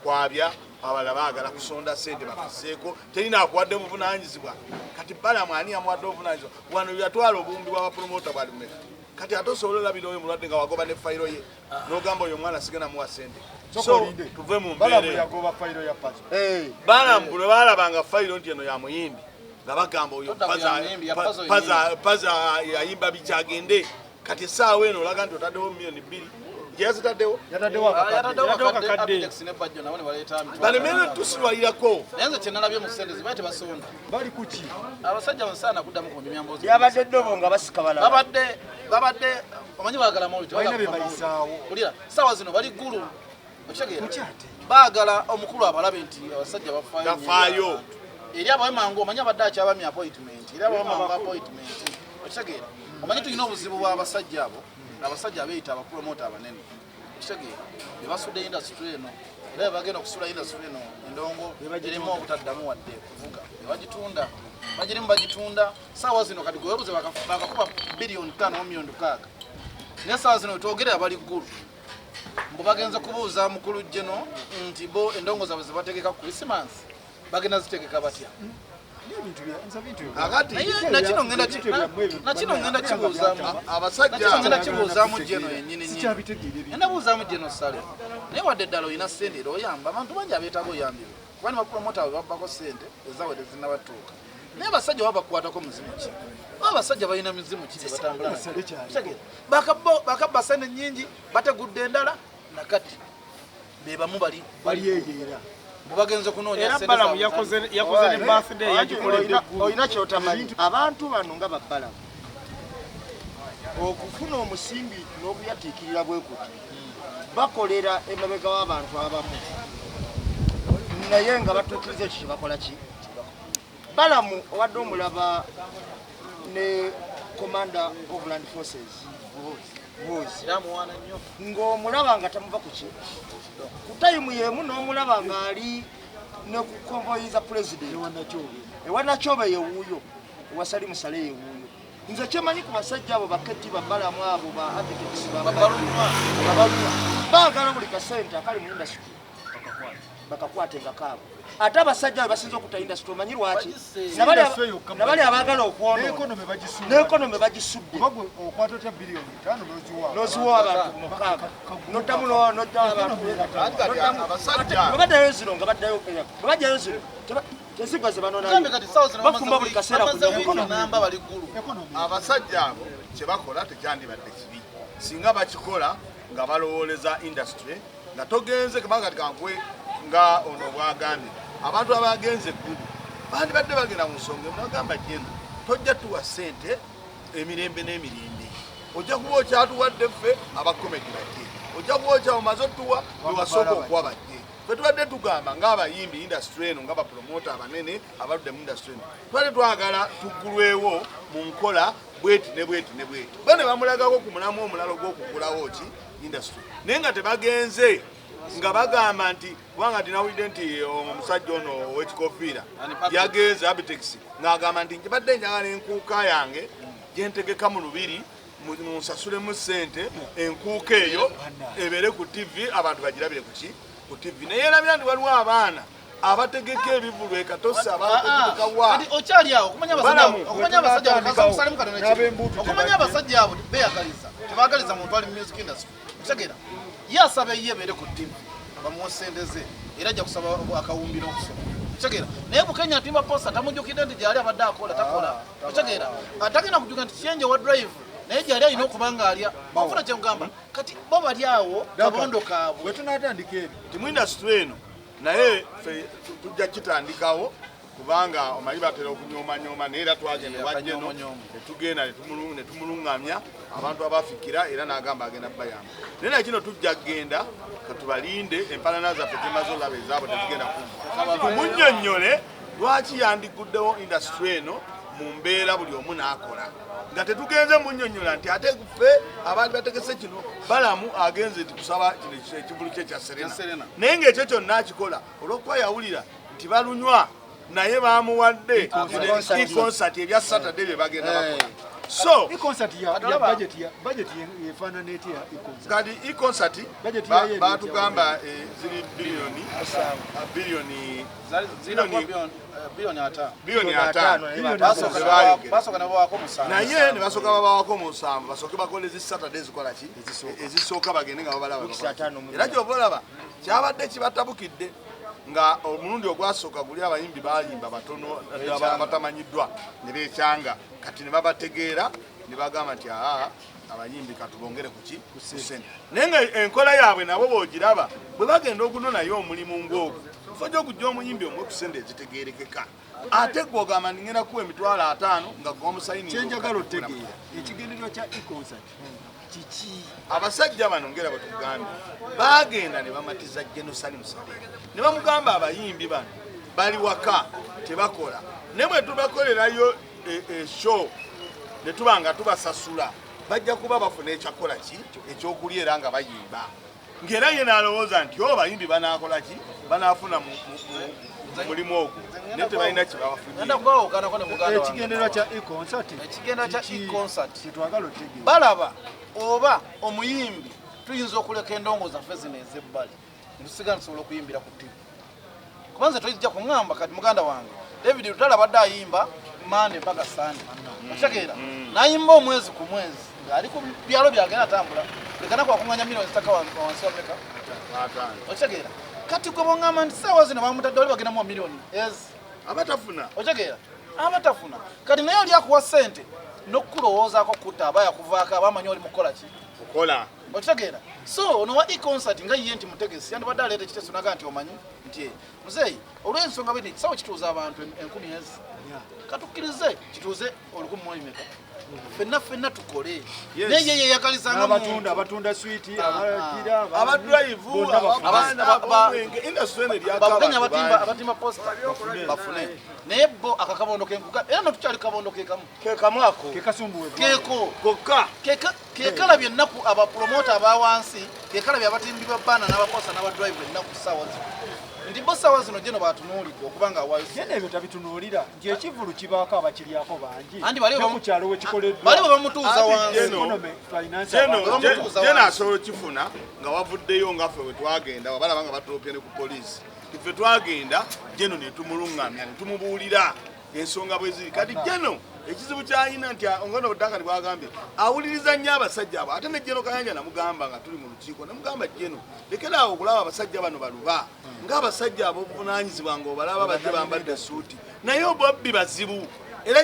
kwabya abalala baagala kusonda sente bafiseeko terina akuwadde muvunaanyizibwa kati balamu ani amuwadde obuvunaanyizibwa wano yatwala obuwumbi bw'abapromota bwali meka kati ate osobola olabira oyo mulwadde nga wagoba ne fayiro ye n'ogamba oyo omwana sigenda muwa sente so tuve mu mbeere balamu bwe baalabanga fayiro nti eno ya muyimbi nga bagamba oyo paza yayimba bikyagende kati essaawa eno olaga nti otaddewo miliyoni 2 gyeyazitaddewo balemere tusirwalirako naye nze kyenalabye mu sente zibaye tebasonda bali kuki abasajja basaana kuddamu ku nyambozi yabadde ddobo nga basika balaba babadde omanyi baagala mawulire balina bye bayisaawo kulira saawa zino bali ggulu okitegeera baagala omukulu abalabe nti abasajja bafaayo eri abawemangu omanyi abadde akyabami appointment eri abawemangu appointment okitegeera omanyi tulina obuzibu bw'abasajja abo abasajja abeeyita abapromota abanene okitegeera be basudde industry eno era bagenda okusula industry eno endongo erimu obutaddamu wadde kuvuga ebagitunda bagirimu bagitunda saawa zino kati gwebuze bakakuba biliyoni 5 miliyoni 6 naye saawa zino twogere abali ggulu mbu bagenze kubuuza mukulu jeno nti bo endongo zaabwe zebategeka ku Christmas bagenda zitegeka batya kakati nakino ngenda kibuuzaamu abasajja kibuuzaamu jeno yennyini ndabuuzaamu jeno sale naye wadde eddala olina ssente era oyamba abantu bangi abeetaaga oyambibwa kuba ne bapromota abo babbako ssente ezawedde zinnabatuuka naye abasajja baba bakukwatako muzimu ki oba abasajja balina mizimu ki batambula bakabba ssente nnyingi bategudde endala nakati be bamu baliyeyeera bubagenze kunoonya balamu yakoze ne birthday yagikoledde olina kyotamanyi abantu bano nga babbalamu okufuna omusimbi n'okuyatiikirira bwe kuti bakolera emabega w'abantu abamu naye nga batuukiriza ekyo kyebakola ki balamu owadde omulaba ne commander of land forces ng'omulaba nga tamuva ku ki ku tayimu yemu n'omulaba ng'ali ne ku konvoyi za president ewanakyobe yewuuyo ewasali musale yewuuyo nze kyemanyi ku basajja abo baketi babbalamu abo ba advocates babaluma baagala buli kasente akali mu industry bakakwatenga kaabo ate abasajja abo basinza okuta industry omanyi lwaki nabali abaagala okwonoona n'ekonomi bagisudde noziwa abantu mukaaga noddamu zino nga baddayo bajjayo zino tezigwa ze banoonabafumba buli kaseera abasajja abo kyebakola tekyandibadde kibi singa bakikola nga balowooleza industry nga togenze kubanga tikankwe nga ono bwagambye abantu abagenze eggulu bandibadde bagenda mu nsonga munagamba jeno tojja tuwa ssente emirembe n'emirembe ojja kuba okyatuwadde ffe abakomedi bajje ojja kuba okyamumaze otuwa wewasooka okuwa bajje fe tubadde tugamba ng'abayimbi industry eno nga bapromota abanene abaludde mu industry eno tubadde twagala tuggulwewo mu nkola bweti ne bweti ne bweti ba ne bamulagako ku mulamu omulala ogw'okugulawo ki industry naye nga tebagenze nga bagamba nti kubanga tinawulidde nti omusajja ono ow'ekikofiira yagenze Abitex ng'agamba nti nkibadde njagala enkuuka yange gyentegeka mu lubiri munsasulemu ssente enkuuka eyo ebeere ku TV abantu bagirabire kuki ku TV naye erabira nti waliwo abaana abategeka ebivulu ekatosa okumanya abasajja abo beyagaliza tebagaliza muntu ali mu music industry kitegera yasaba ye beere ku TV bamuwa ssente ze era ajja kusaba akawumbi n'okusoma kitegera naye Bukenya Timber Posta tamujjukidde nti gyali abadde akola takola kitegera atagenda kujjuka nti kyenje wa drive naye gyali alina okuba nga alya ofuna kyemugamba kati bo bali awo kabondo kaabwe bwe tunaatandika ebyo nti mu industry eno naye tujja kitandikawo kubanga omanyi batera okunyoomanyoma naye era twagenda wajjeno netugenda netumuluŋŋamya abantu abafikira era n'agamba agenda bayamba naye na kino tujja kgenda katubalinde empalana zaffe zimaze olaba ezaabo tetugenda kumva tumunnyonnyole lwaki yandiguddewo industry eno mu mbeera buli omu n'akola nga tetugenze munnyonnyola nti ate ffe abantu bategese kino balamu agenze nti kusaba kino ekivulu kye kya Serena naye ng'ekyo kyonna akikola olw'okuba yawulira nti balunywa naye bamuwadde concert ebya Saturday bye bagenda bakola so concert ya budget yefaanana etya kati concert batugamba ziri biliyoni 5 naye ne basooka babawako musanvu basooke bakole zi Saturday zikola ki ezisooka bagende nga babalaba era gyobalaba kyabadde kibatabukidde nga omulundi ogwasooka guli abayimbi bayimba batono batamanyiddwa ne beekyanga kati ne babategeera ne bagamba nti abayimbi katubongere kuki kusente naye nga enkola yaabwe nabo boogiraba bwe bagenda okunonayo omulimu ng'ogwo fojja okujja omuyimbi omwe ku sente ezitegeerekeka ate gwogamba ningenda kuwa emitwalo 5 nga gwomusayini kyenjagala otegeera ekigendererwa kya e-concert kiki abasajja bano ngera batugambye bagenda ne bamatiza Jenosani Musale ne bamugamba abayimbi bano bali waka tebakola ne bwe tubakolerayo show ne tubanga tubasasula bajja kuba bafuna ekyakola ki ekyokulya era nga bayimba ngera ye n'alowooza nti abayimbi banaakola ki banaafuna mulimu ogwo naye tebalina kibabafunye ekigendererwa kya e-concert kyetwagala otegeera balaba oba omuyimbi tuyinza okuleka endongo zaffe zino ez'ebbali netusigala tusobola okuyimbira ku TV kubanze toyijja kuŋŋamba kati muganda wange David Lutalo badde ayimba Monday mpaka Sunday. Otegeera nayimba omwezi ku mwezi ali ku byalo byagenda atambula lekana kwa kunganya milioni zitaka wansi wa Amerika otegeera kati gwe bongamba nti sawa zino bamutadde oli bagenda mu milioni abatafuna otegeera abatafuna kati naye oli akuwa ssente n'okulowoozaako kutta aba yakuvaako abamanyi oli mukola ki kukola otegeera so ono wa e-concert nga ye nti mutegesi yandibadde aleeta ekiteeso naga nti omanyi nti muzeeyi olw'ensonga bwe nti sawa kituuza abantu 10,000 katukkirize kituuze 1,000 fenna tukole naye yeyagalizanga abatunda switi abadrive abamwenge industry ene lyakabaganya abatimba posta bafune naye bo akakabondo kenkuga era notukyali kabondo kekamu ako kekasumbuwe keko kokka kekalabye ennaku abapromota abawansi kekalabye abatimbi ba bana n'abaposta n'abadrive ennaku ssaawa zino ndi bosawa zino jeno batunuulidde okubanga yene ebyo tabitunuulira nti ekivulu kibaako abakiryako bangi andi baliwo ku kyalo we kikoleddwa baliwo bamutuuza wansi jeno asobola okifuna nga wavuddeyo ngaffe we twagenda wabalaba nga batuloopye ne ku poliisi ffe twagenda jeno ne tumulungamya ne tumubuulira ensonga bwe ziri kati jeno ekizibu kyalina nti ongono Duncan bwagambye awuliriza nnyo abasajja abo ate ne Jeno Kayanja namugamba nga tuli mu lukiiko namugamba Jeno lekeraawo okulaba abasajja bano baluba ng'abasajja abobuvunaanyizibwa ng'obalaba badde bambadde suuti naye obobbi bazibu era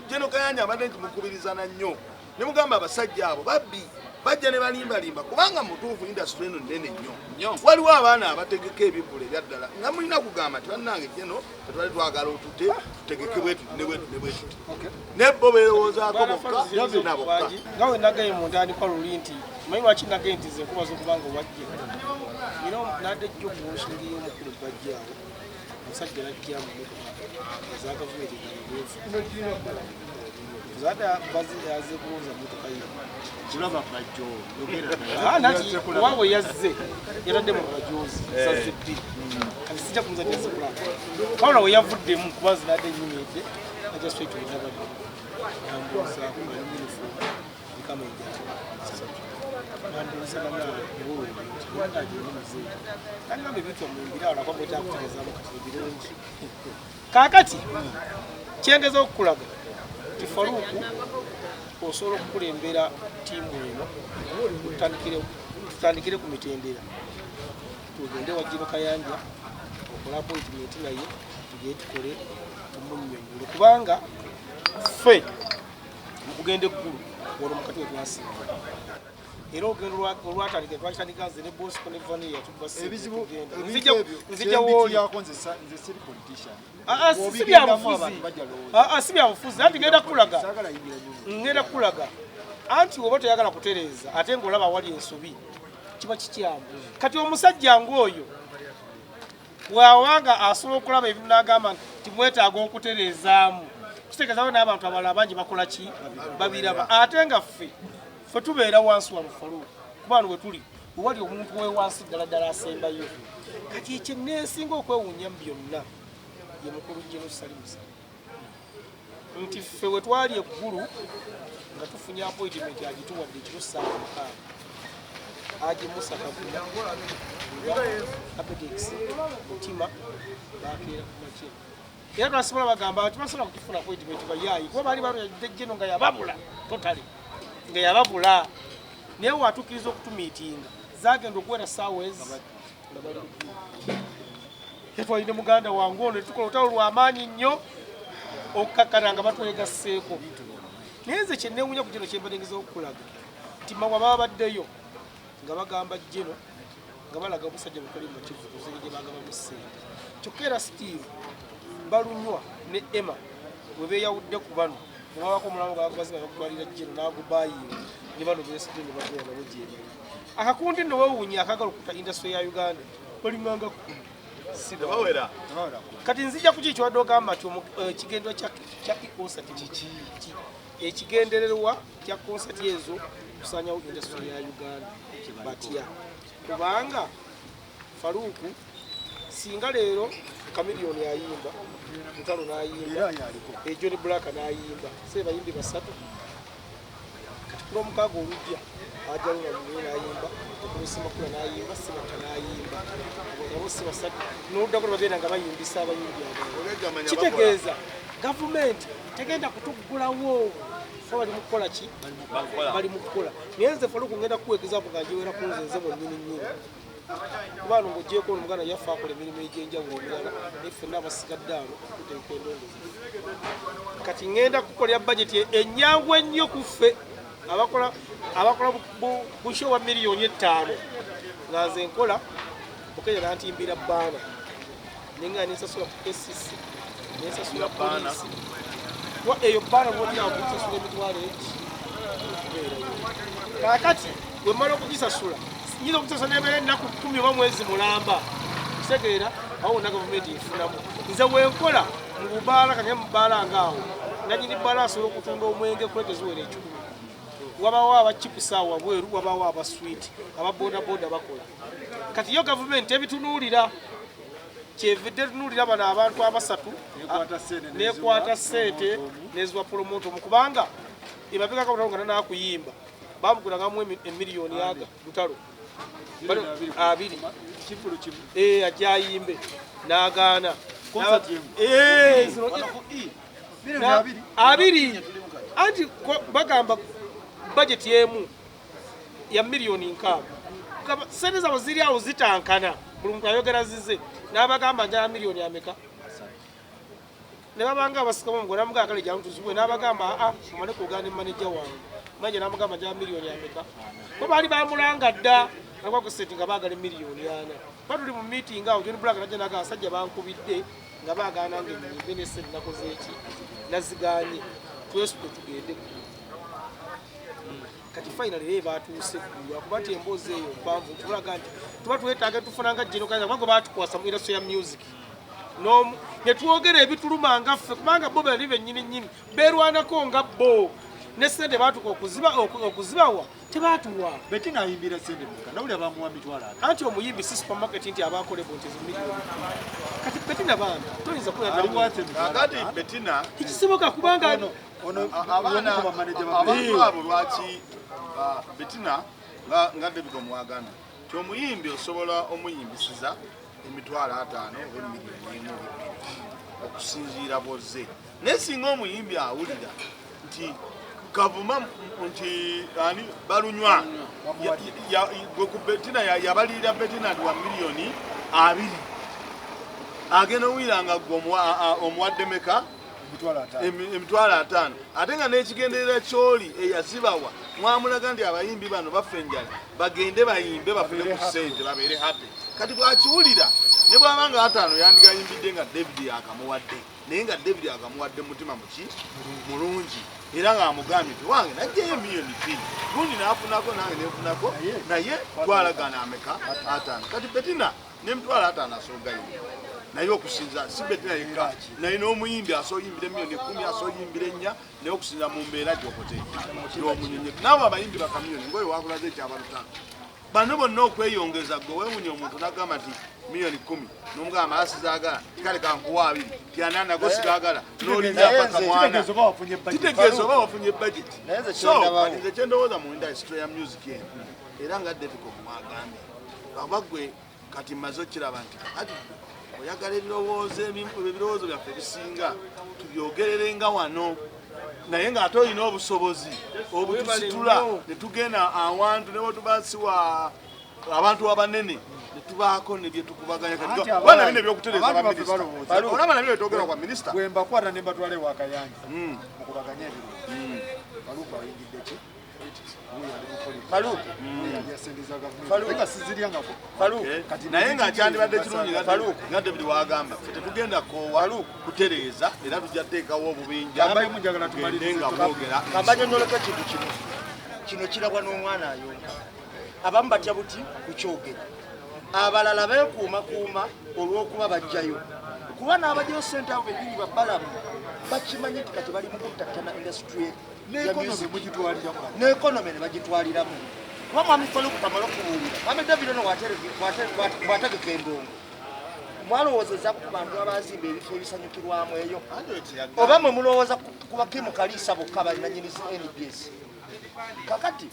Jeno Kayanja abadde nti mukubiriza nnyo ne mugamba abasajja abo babbi bajja ne balimbalimba kubanga mutuufu industry eno nnene nnyo waliwo abaana abategeka ebibbula ebyaddala nga mulina kugamba nti bannange Jeno tetwali twagala otute tutegeke bwetuti ne bwetuti nebbo beerowoozaako bokka nabokka nga we nagaye mu ntandikwa luli nti manyi lwaki nagaye nti ze nkuba z'okubanga owajje era nadde jjo kumushingi y'omukulu bajjaawo omusajja najja mu motoka eza gavumenti zada baziyaze kuuza motoka ye kulaba bajjo nati wawe yazze yatadde mu bajozi zazze bbiri kati sijja kumuzadde zikula kawula we yavuddemu kuba zinadde nyumidde ajja straight wetabadde nambuusaako nga yuniform nkama enjala nambuusa namna ebulungi kanigambe bitwa mumbira wala kwamba etakutegeezaamu kati ebirungi kaakati kyengeza okukulaga ti Faruku osobola okukulembera ttiimu eno tutandikire ku mitendera tugende wa Jeno Kayanja okola appointment naye tugende tukole tumunnyonnyole kubanga ffe mukugenda eggulu olwo mukati we twasinga era ogendo olwatandika twakitandika nze ne Bosco ne Vanilla ebizibu nzija wooli si byabufuzi anti ngenda kulaga anti oba toyagala kutereeza ate ng'olaba wali ensobi kiba kikyamu kati omusajja ng'oyo bwawanga asobola okulaba ebintu n'agamba nti mwetaaga okutereezaamu kitegeezaawo n'abantu abalala bangi bakola ki babiraba ate nga ffe tubeera wansi wano Faruku kubano we tuli wewali omuntu we wansi ddala asembayo kati ekyo neesinga okwewuunya mu byonna ye mukulu Jeno Salimusa nti ffe we twali eggulu nga tufunye appointment agituwadde ekiro 6 agimusa kabula apedex mutima bakeera kumakye era twasobola bagamba tubasobola kutufuna appointment bayaayi kuba baali balwadde Jeno nga yababula totale nga yababula naye watukkiriza okutumiitinga zagenda okuwera ssaawa ezi yatwalire muganda wange ono tukola olutalo lw'amaanyi nnyo okukkakkana nga batwegasseeko naye nze kyenneewunya ku Jeno kyembadengeza okukulaga nti mawa baba baddeyo nga bagamba Jeno nga balaga omusajja bukali mu kivukuze gye bagabamu ssente kyokka era Steve balunywa ne Emma bwe beeyawudde ku bano nebabako omulamu gabaziba bakutwalira Jeno n'agubaayiwe ne bano beesidde ne batwala nabo gyeri akakundi nno weewuunya akagala okuta industry ya Uganda balinganga sibawera kati nzija kuki kiwadde ogamba nti ekigendwa kya concert ekigendererwa kya concert ezo kusanyawo industry ya Uganda batya kubanga Faruku singa leero Chameleone yayimba Lutalo n'ayimba Johnny Black n'ayimba se bayimbi basatu kati kuba omukaaga olujja ajjawo nga mumwe n'ayimba okusimakula n'ayimba sibaka n'ayimba abo si basatu n'oluddako bagenda nga bayimbisa abayimbi abo kitegeeza gavumenti tegenda kutuggulawo so bali mu kukola ki bali mu kukola naye nze Faluku ngenda kuweekeza nga njiwera ku nze nze mwennyini nnyini kubanga ng'ogyeko omuganda yaffe akola emirimu egy'enjawulo emirala naye ffenna abasigadde abo tuteeka endongozi kati ngenda kukolera bajeti ennyangu ennyo ku ffe abakola busho wa miliyoni 5 nga nze nkola Bukenya nantimbira bbaana nenga nensasula ku KCC nensasula polisi eyo bbaana bwotyawo kusasula emitwalo egi kakati wemala okugisasula nyinza okugisasula nebeera ennaku 10 oba mwezi mulamba kitegeera awo wonna gavumenti efunamu nze wenkola mu bubaala kanye mu bbaala ngaawo nanyini bbaala asobola okutunda omwenge kuleke ziwera 10 wabawo abachipusa wabweru wabawo abaswiti ababodaboda bakola kati yo gavumenti ebitunuulira kyevidde tunuulira bano abantu abasatu nekwata sente neziwa promoto mukubanga emabega kabutalongana nakuyimba bamugulagamu emiliyoni aga lutalo 2 ajayimbe nagaana 2 anti bagamba budget yemu ya miliyoni 6 sente zabo ziri awo zitankana buli muntu ayogera zize n'abagamba njala miliyoni ameka ne babanga abasikamu mugona muga akale jamu tuzibwe n'abagamba mumane kugana manager wange manje n'amugamba njala miliyoni ameka ko bali bamulanga dda nakwa ku setting abagale miliyoni 4 batuli mu meeting awo John Black najja naga asajja bankubidde nga bagana nge nyimbe ne sente nakoze eki naziganye twesu tugende kati finally leo batuuse kuwa kubati emboze eyo bamvu tulaga nti tuba tuwetaaga tufunanga jino kaza kwago batukwasa mu industry ya music no ne tuogera ebitulumanga ffe kubanga bo bali bennyini berwanako nga bo ne sente batuko okuzibawa tebatuwa Bettina ayimbira sente muka nawuli abamuwa mitwala anti omuyimbi si supermarket nti abakole bonte zimiliyoni kati Bettina bana toyinza kuya agati Bettina tikisiboka kubanga abana abantu abo lwaki Bettina nga David omwagana kyomuyimbi osobola omuyimbisiza emitwalo 5 emiliyoni 1 okusinziira boze nesinga omuyimbi awulira nti kavuma nti ani balunywa Bettina yabalira Bettina wa miliyoni 2 agena wiranga omwadde meka emitwalo 5 ate nga n'ekigenderera kyoli eyazibawa mwamulaga nti abayimbi bano baffenjala bagende bayimbe bafune ku ssente babeere happy kati bwakiwulira ne bwabanga 5 yandigayimbidde nga David akamuwadde naye nga David akamuwadde mutima muki mulungi era nga amugambye nti wange najjayo miliyoni 2 gundi naafunako nange nefunako naye twalagana ameka 5 kati Bettina n'emitwalo 5 asoogayo naye okusinza si Bettina yekka naye n'omuyimbi asooyimbire miliyoni 10 asooyimbire 4 naye okusinza mu mbeera gyokoze y'omunyonyi naabo abayimbi bakamiliyoni ngoye wakulaze ekyabalutano bano bonna okweyongeza gwe weewunya omuntu nagamba nti miliyoni 10 n'omugamba asizaagala kale kankuwa 2 tyanana gosigagala n'olinza paka mwana kitegeeza oba wafunye budget so nze kyendowooza mu industry ya music eno era nga David omwagambye abagwe kati maze okiraba nti ati oyagala ebirowoozo byaffe ebisinga tubyogererenga wano naye ng'ate olina obusobozi obutusitula ne tugenda awantu ne bwetubasiwa abantu abanene ne tubaako ne bye tukubaganya kati bana bino ebyokutereza baminisita olaba nabyo byetwogera kwa minisita bwe mbakwata ne mbatwala ewa Kayanja mukubaganya ebiro Faluku ayingidde ki naye ng'akyandibadde kirungi nga David wagamba ffe tetugenda koowa kutereeza era tujja teekawo obubinja tugende nga bwogera kambanyonyoleko ekintu kino kirabwa n'omwana ayonka abamu batya buti kukyogera abalala beekuumakuuma olw'okuba bajjayo kuba n'abajjayo ssente abo benyini babbalamu bakimanyi nti kati bali mu kuttattana industry n'ekonomi ne bagitwaliramu kuba mwami Faluku tamala okubuulira mwami David ono bwategeka endongo mwalowoozeza ku bantu abazimba ebifo ebisanyukirwamu eyo oba mwe mulowooza ku bakimu kaliisa bokka balinanyini NBS kakati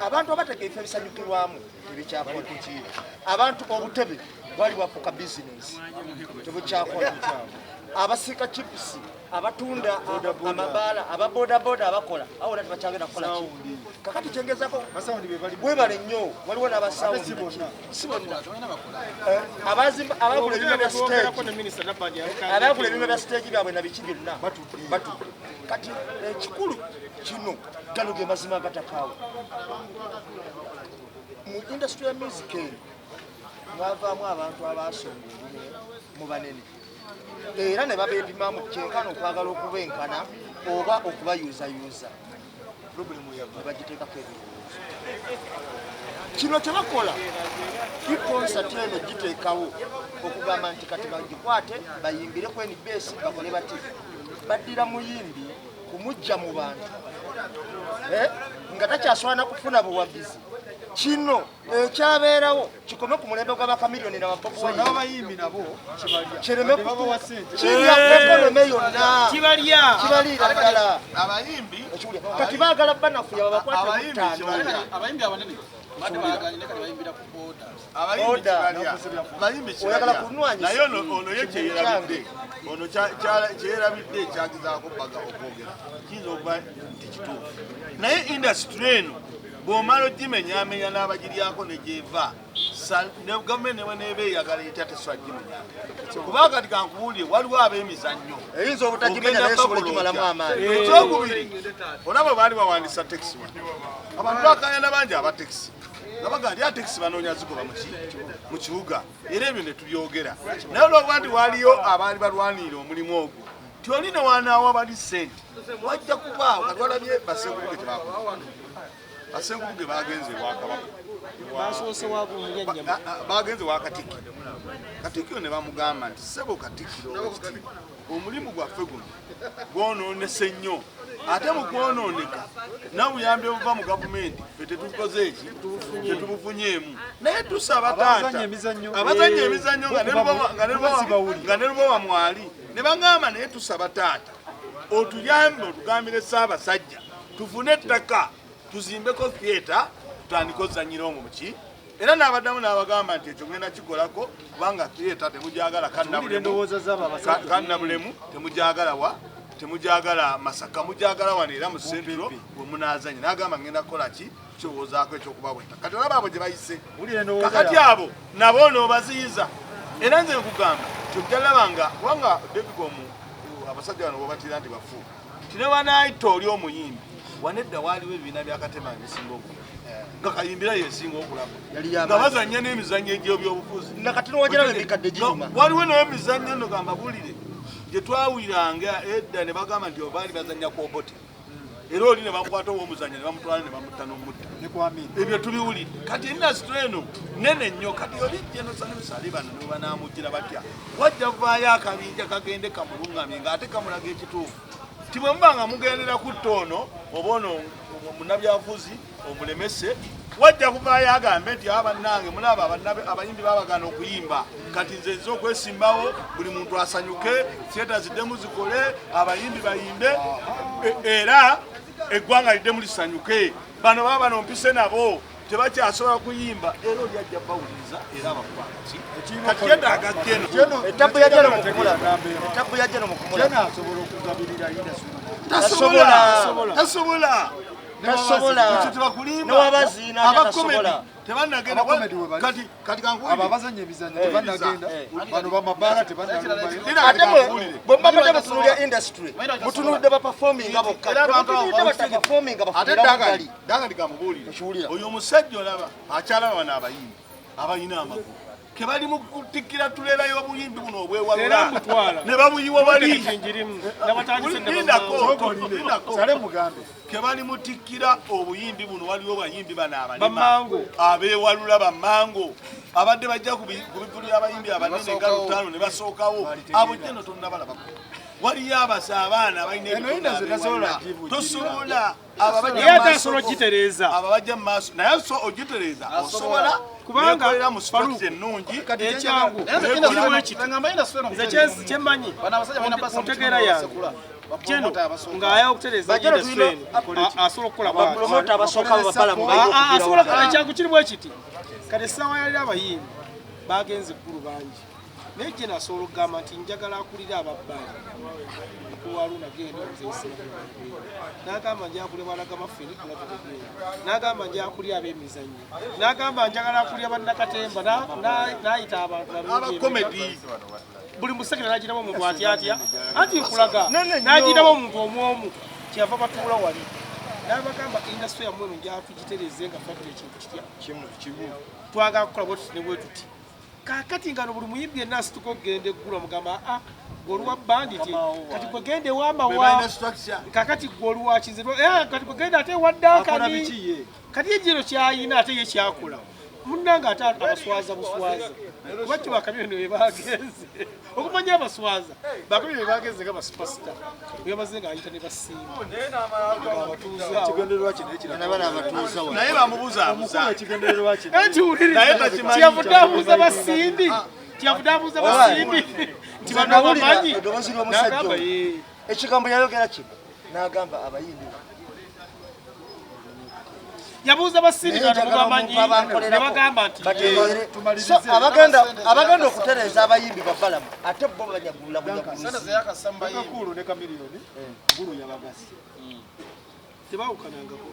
abantu abategeefa ebisanyukirwamu tebikyakola abantu obutebe bwali bwafuuka bizinesi tebukyakola abasika chipusi abatunda amabaala ababodaboda abakola awona tebakyagenda kukola ki kakati kyengezako bwebale nnyo waliwo n'abasawundi abagula ebintu bya stage byabwe na biki byonna batudde kati ekikulu kino gano ge mazima agatakaawo mu industry ya music mwavaamu abantu abasonga mu banene era ne babeepimamu kyenkana okwagala okubenkana oba okubayuuzayuuza problemu yava bagiteekako ebirowoozo kino kyebakola ikonsati eno giteekawo okugamba nti kati bagikwate bayimbire ku NBS bakole bati baddira muyimbi kumujja mu bantu nga takyaswana kufuna buwagizi kino ekyabeerawo kikome ku mulembe gw'abakamiliyoni n'abayimbi nabo kireme kirya ekonome yonna kibaliira ddala abayimbi kati baagala banafuya babakwate abayimbi abanene oyagala kunwanyisa naye ono ye kyeyerabidde ono kyeyerabidde ekyagezaako baga okwogera kiyinza okuba nti kituufu naye indasitule eno bw'omala ogimenyaamenya n'abagiryako negyeva ne gavumenti newe neeba eyagala etya teswagimenya kuba kati kankubuulire waliwo ab'emizannyo eyinza obutagimenya naye esobola okimalamu amaanyi ekyokubiri olaba baali bawandisa tekisi abantu bakanyana bangi abatekisi nga baga nti atekisi banoonya zigoba mu kibuga era ebyo ne tubyogera naye olwokuba nti waliyo abaali balwanirira omulimu ogwo ti oli ne wanaawo abali ssente wajja kubaawo kati walabye basengubuge tebakola basengubuge bagenze wakabaka bagenze wakatikkiro katikkiro ne bamugamba nti sebo katikkiro omulimu gwaffe guno gwonoonese nnyo ate mu kwonooneka n'obuyambi obuva mu gavumenti fe tetukoze eki tetubufunyeemu naye tusaba taata abazanya emizannyo nga ne lubowa mwali ne bagamba naye tusaba taata otuyambe otugambire Ssaabasajja tufune ettaka tuzimbeko theatre tutandike ozanyira omwo muki era n'abaddamu n'abagamba nti ekyo ngenda kikolako kubanga theatre temujagala kannabulemu temujagala Masaka mujagala wano era mu Central bwe munaazanya n'agamba ngenda kukola ki kirowoozaako ekyokubaweta kati olaba abo gye bayise kakati abo nabo noobaziyiza era nze nkugamba kyojjalabanga kubanga Davidomu abasajja bano bobatira nti bafu tine wanaayita oli omuyimbi wanedda waaliwo ebibiina byakatema ebisinga okula nga kayimbira yesinga okulaba nga bazanya n'emizannyo egy'ebyobufuzi waliwo n'emizannyo eno gamba bulire gye twawuliranga edda ne bagamba nti obaali bazanya kwoboti era oli ne bamukwata ow'omuzannyo ne bamutwala ne bamutta n'omutta ebyo tubiwulidde kati indasitule eno nene nnyo kati oli genosanemusale bano ne banaamugira batya wajja vaayo akabinja kagende kamulungamye ng'ate kamulaga ekituufu ti bwe muba nga mugendera kutta ono oba ono munnabyabufuzi omulemese wajja kuvaayo agambe nti abannange mulaba abayimbi babagana okuyimba kati nze nze okwesimbawo buli muntu asanyuke theatre ziddemu zikole abayimbi bayimbe era eggwanga liddemu lisanyuke bano baba bano mpise nabo tebakyasobola kuyimba era oli ajja bawuliriza era abakwaki kati yetaaga geno etabu yajja nomukumula tasobola abakomedia tebanagenda kati abazanya emizannyo tebanagenda bano bamabaala ate bwemubadde mutunulya industry mutunulidde baperforminga bokka danga ligamubuulire oyo omusajja olaba akyalaba bano abayimbi abalina amagulu kebali mu kutikkira tuleerayo obuyimbi buno obwewalula ne babuyiwa bali kebali mutikkira obuyimbi buno waliwo bayimbi bano abalima abeewalula bamango abadde bajja kubigulira abayimbi abanene nga 5 ne basookawo abo jeno tonnabalabako waliyo abasa abaana balina tosobola abo bajja mu maaso naye ogitereeza osobola kubanga mu sport ennungi ekyangu kyemmanyi otegeera yange ng'aya okutereza industry asobola okukola abapromota abasooka babala mu asobola okukola ekyangu kiri bwe kiti kati essaawa yali abayimbi bagenze eggulu bangi naye gye nasobola okugamba nti njagala akulira ababbali kuwaluna genda omuzeesera n'agamba njakulira balaga mafeni n'agamba njakulira ab'emizannyo n'agamba njagala akulira bannakatemba n'ayita abantu abakomedi buli musekera n'agiramu omuntu atyatya anti nkulaga n'agiramu omuntu omwomu kyava batuula wali n'abagamba industry yammwe eno njatugitereze nga fadde ekintu kitya kimu twagala kukola bwe tuti ne bwe tuti kakati ngano buli muyimbi yenna asituka okugenda eggulu mugamba gweoluwa banditi kati gwegende wamawa kakati gweoluwa kinzirwa kati gwegende ate waddakani kati ejiro kyayina ate ye kyakola munnanga ate abaswaza buswaza kubakyo bakamyoni webagenze okumanya abaswaza bakamyoni webagenze nga basupasita weyamaze nga ayita ne basimba naye bamubuuzabuza kyavudde abuuza basindi kyavudde abuuza basindi nti bano bamanyi n'agamba ekigambo yayogera kino n'agamba abayimbi yabuuza basindi bano mubamanyi ne bagamba nti abagenda okutereza abayimbi babalamu ate bo banyagulula bunyaguluakulu ne kamiliyoni ngulu yabagasi tebawukanangako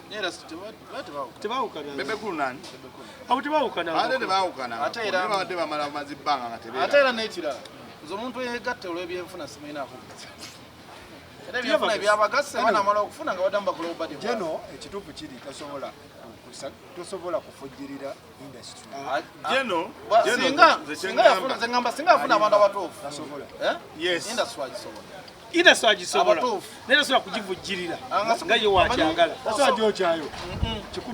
tebawukanabadde bamala mazibbanga nga ate era n'ekirala nze omuntu eyegatte olw'ebyenfuna simainaako era ebyenfuna ebyabagasse banamala okufuna nga baddamu bakola obubadi jeno ekituufu kiri tosobola kufujjirira industry singa afuna abantu abatuufu industry agisobola naye tasobola kugivujjirira nga ye wakyagala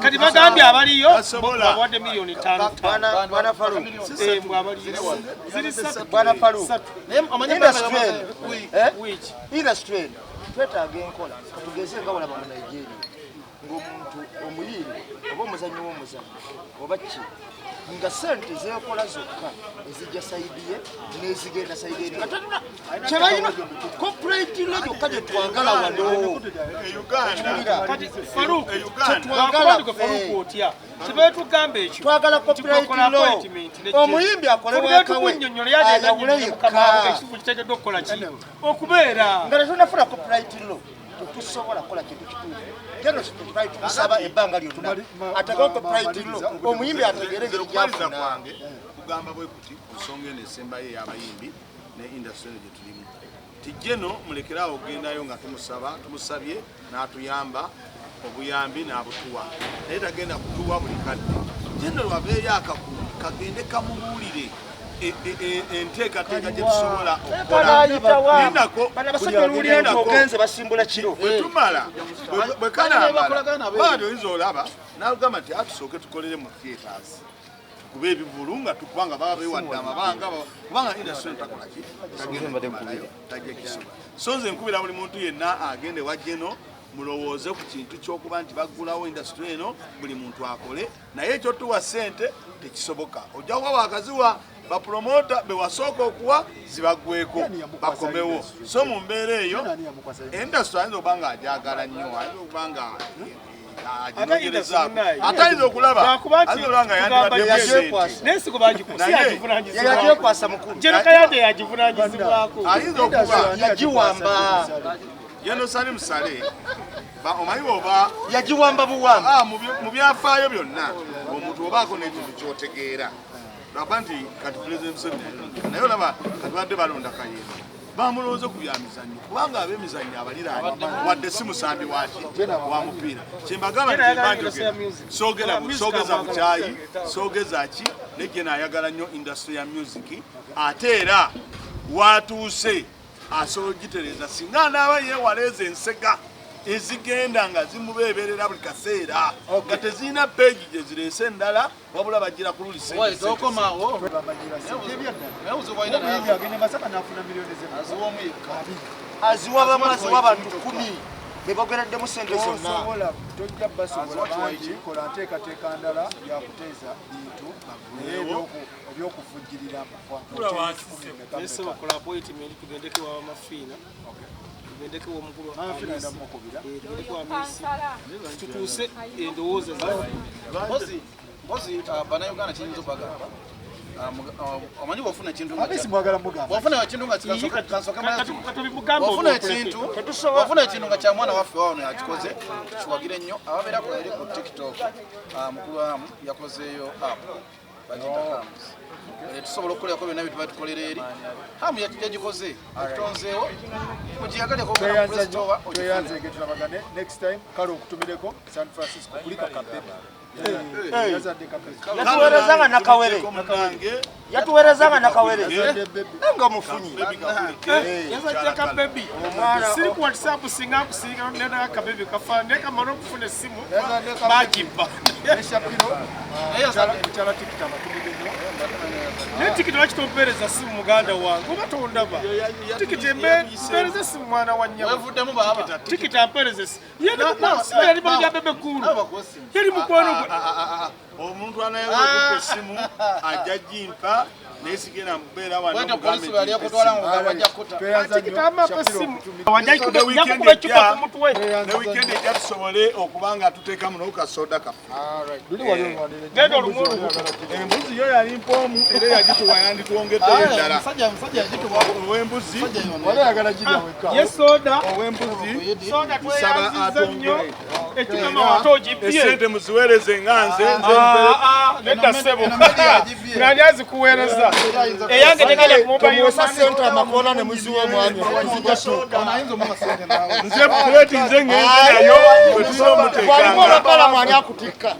kati bagambye abaliyo bawadde miliyoni 5 bwana Faru industry twetaaga enkola katugeze nga walaba mu Nigeria ng'omuntu omuyimbi oba omuzannyi w'omuzannyo oba ki nga sente zeekola zokka ezijja sayidi ye n'ezigenda sayidi eri kyebalina cooperative gyokka gye twagala wano kyebetugamba ekyo twagala cooperative omuyimbi akolewekawe ayawule yekka ekitufu kiteekeddwa okukola ki okubeera nga tetunafuna cooperative tetusobola kukola kintu kituufu jeno tumusaba ebbanga lyonna ategeeko cooperative omuyimbi ategeere engeri gyafuna kwange kugamba bwe kuti ensonga eno esembayo ey'abayimbi ne industry eno gye tulimu tijjeno mulekerawo ogendayo nga tumusabye n'atuyamba obuyambi n'abutuwa naye tagenda kutuwa buli kadde jeno lwabeeyo akakungu kagende kamubuulire enteekateeka gye tusobola okukola basimbula kiro bwetumala bwekanambala oyinza olaba nagamba nti atusooke tukolere mu theatres kuba ebivulu nga tukubanga baba bewadde amabanga kubanga industry takolaki tajja kisobola so nze nkubira buli muntu yenna agende wajjeno mulowooze ku kintu ky'okuba nti baggulawo industry eno buli muntu akole naye ekyotuwa ssente tekisoboka ojja kuba wakaziwa bapromota bewasooka okuwa zibaggweko bakomewo so mu mbeera eyo industry ayinza okuba nga ajagala nnyo ayinza okuba nga aginogerezaako ate ayinza okulaba ayinza okuba nga yandibaddeyajekwasa mukulu jerekayande yagivunanyizibwako ayinza okuba yagiwamba yeno sali musale omanyi oba yagiwamba buwamba mu byafaayo byonna omuntu obaako n'ekintu kyotegeera lwaba nti kati President Museveni naye olaba kati badde balonda Kayiira bamulowooze ku byamizannyo kubanga ab'emizannyo abaliraani wadde si musambi wa mupiira kyembagamba soogeza bukyayi soogeza ki nejje naayagala nnyo industry ya music ate era watuuse asobola ogitereza singa anaaba yeewaleeza ensega ezigenda nga zimubeeberera buli kaseera nga tezirina peegi gye zireese endala wabula bagira ku luli aziwa bamu aziwa abantu 10 bebagereddemu sente zonna tojja basobola bangi kola nteekateeka ndala yakuteeza bintu ebyokuvujjirira bakola appointment tugendeko wa mafiina ngendeko omukulu ngendeko amisi tutuuse endowooza mpozi bannayuganda kiyinza obagamba omanyi bwofuna ekintu wafuna ekintu nga kya mwana waffe wano yakikoze kiwagire nnyo ababeerako eri ku tiktok mukulu wamu yakozeeyo app bagita hams tusobola okukolerako byonna bye tubatukolera eri hamu yagikoze akitonzeewo mugiyagaleko tweyanzege tulabagane next time kale okutumireko San Francisco kulika kabebe yatuwerezanga nakawere nga mufunyi yazajja kabebi siri ku whatsapp singa akusinga nenda kabebi kafande kamano okufuna essimu bagibba netikiti lwakitompereza simu muganda wange oba tondaba tikiti empereza essimu mwana wa nnyabo tikiti ampereza simu yali bagya bebe kulu yali mukwano gwe omuntu anayewakupa essimu ajja jimpa nesigera mbeera wano ne wikendi ejja tusobole okuba nga tuteekamu nokukasoda kaffe embuzi yo yali mpoomu era yagituwa yandituwongeddeyo eddala ow'embuzi ow'embuzi nsaba atwongere esente muziweereze nga nze nedda ssebo ng'ani azikuweereza eyange tegenda kumubayosa sente amakola ne muziwa omwami nze puleeti nze ngende nayo bwe tusobola omuteekanga mwani akutikka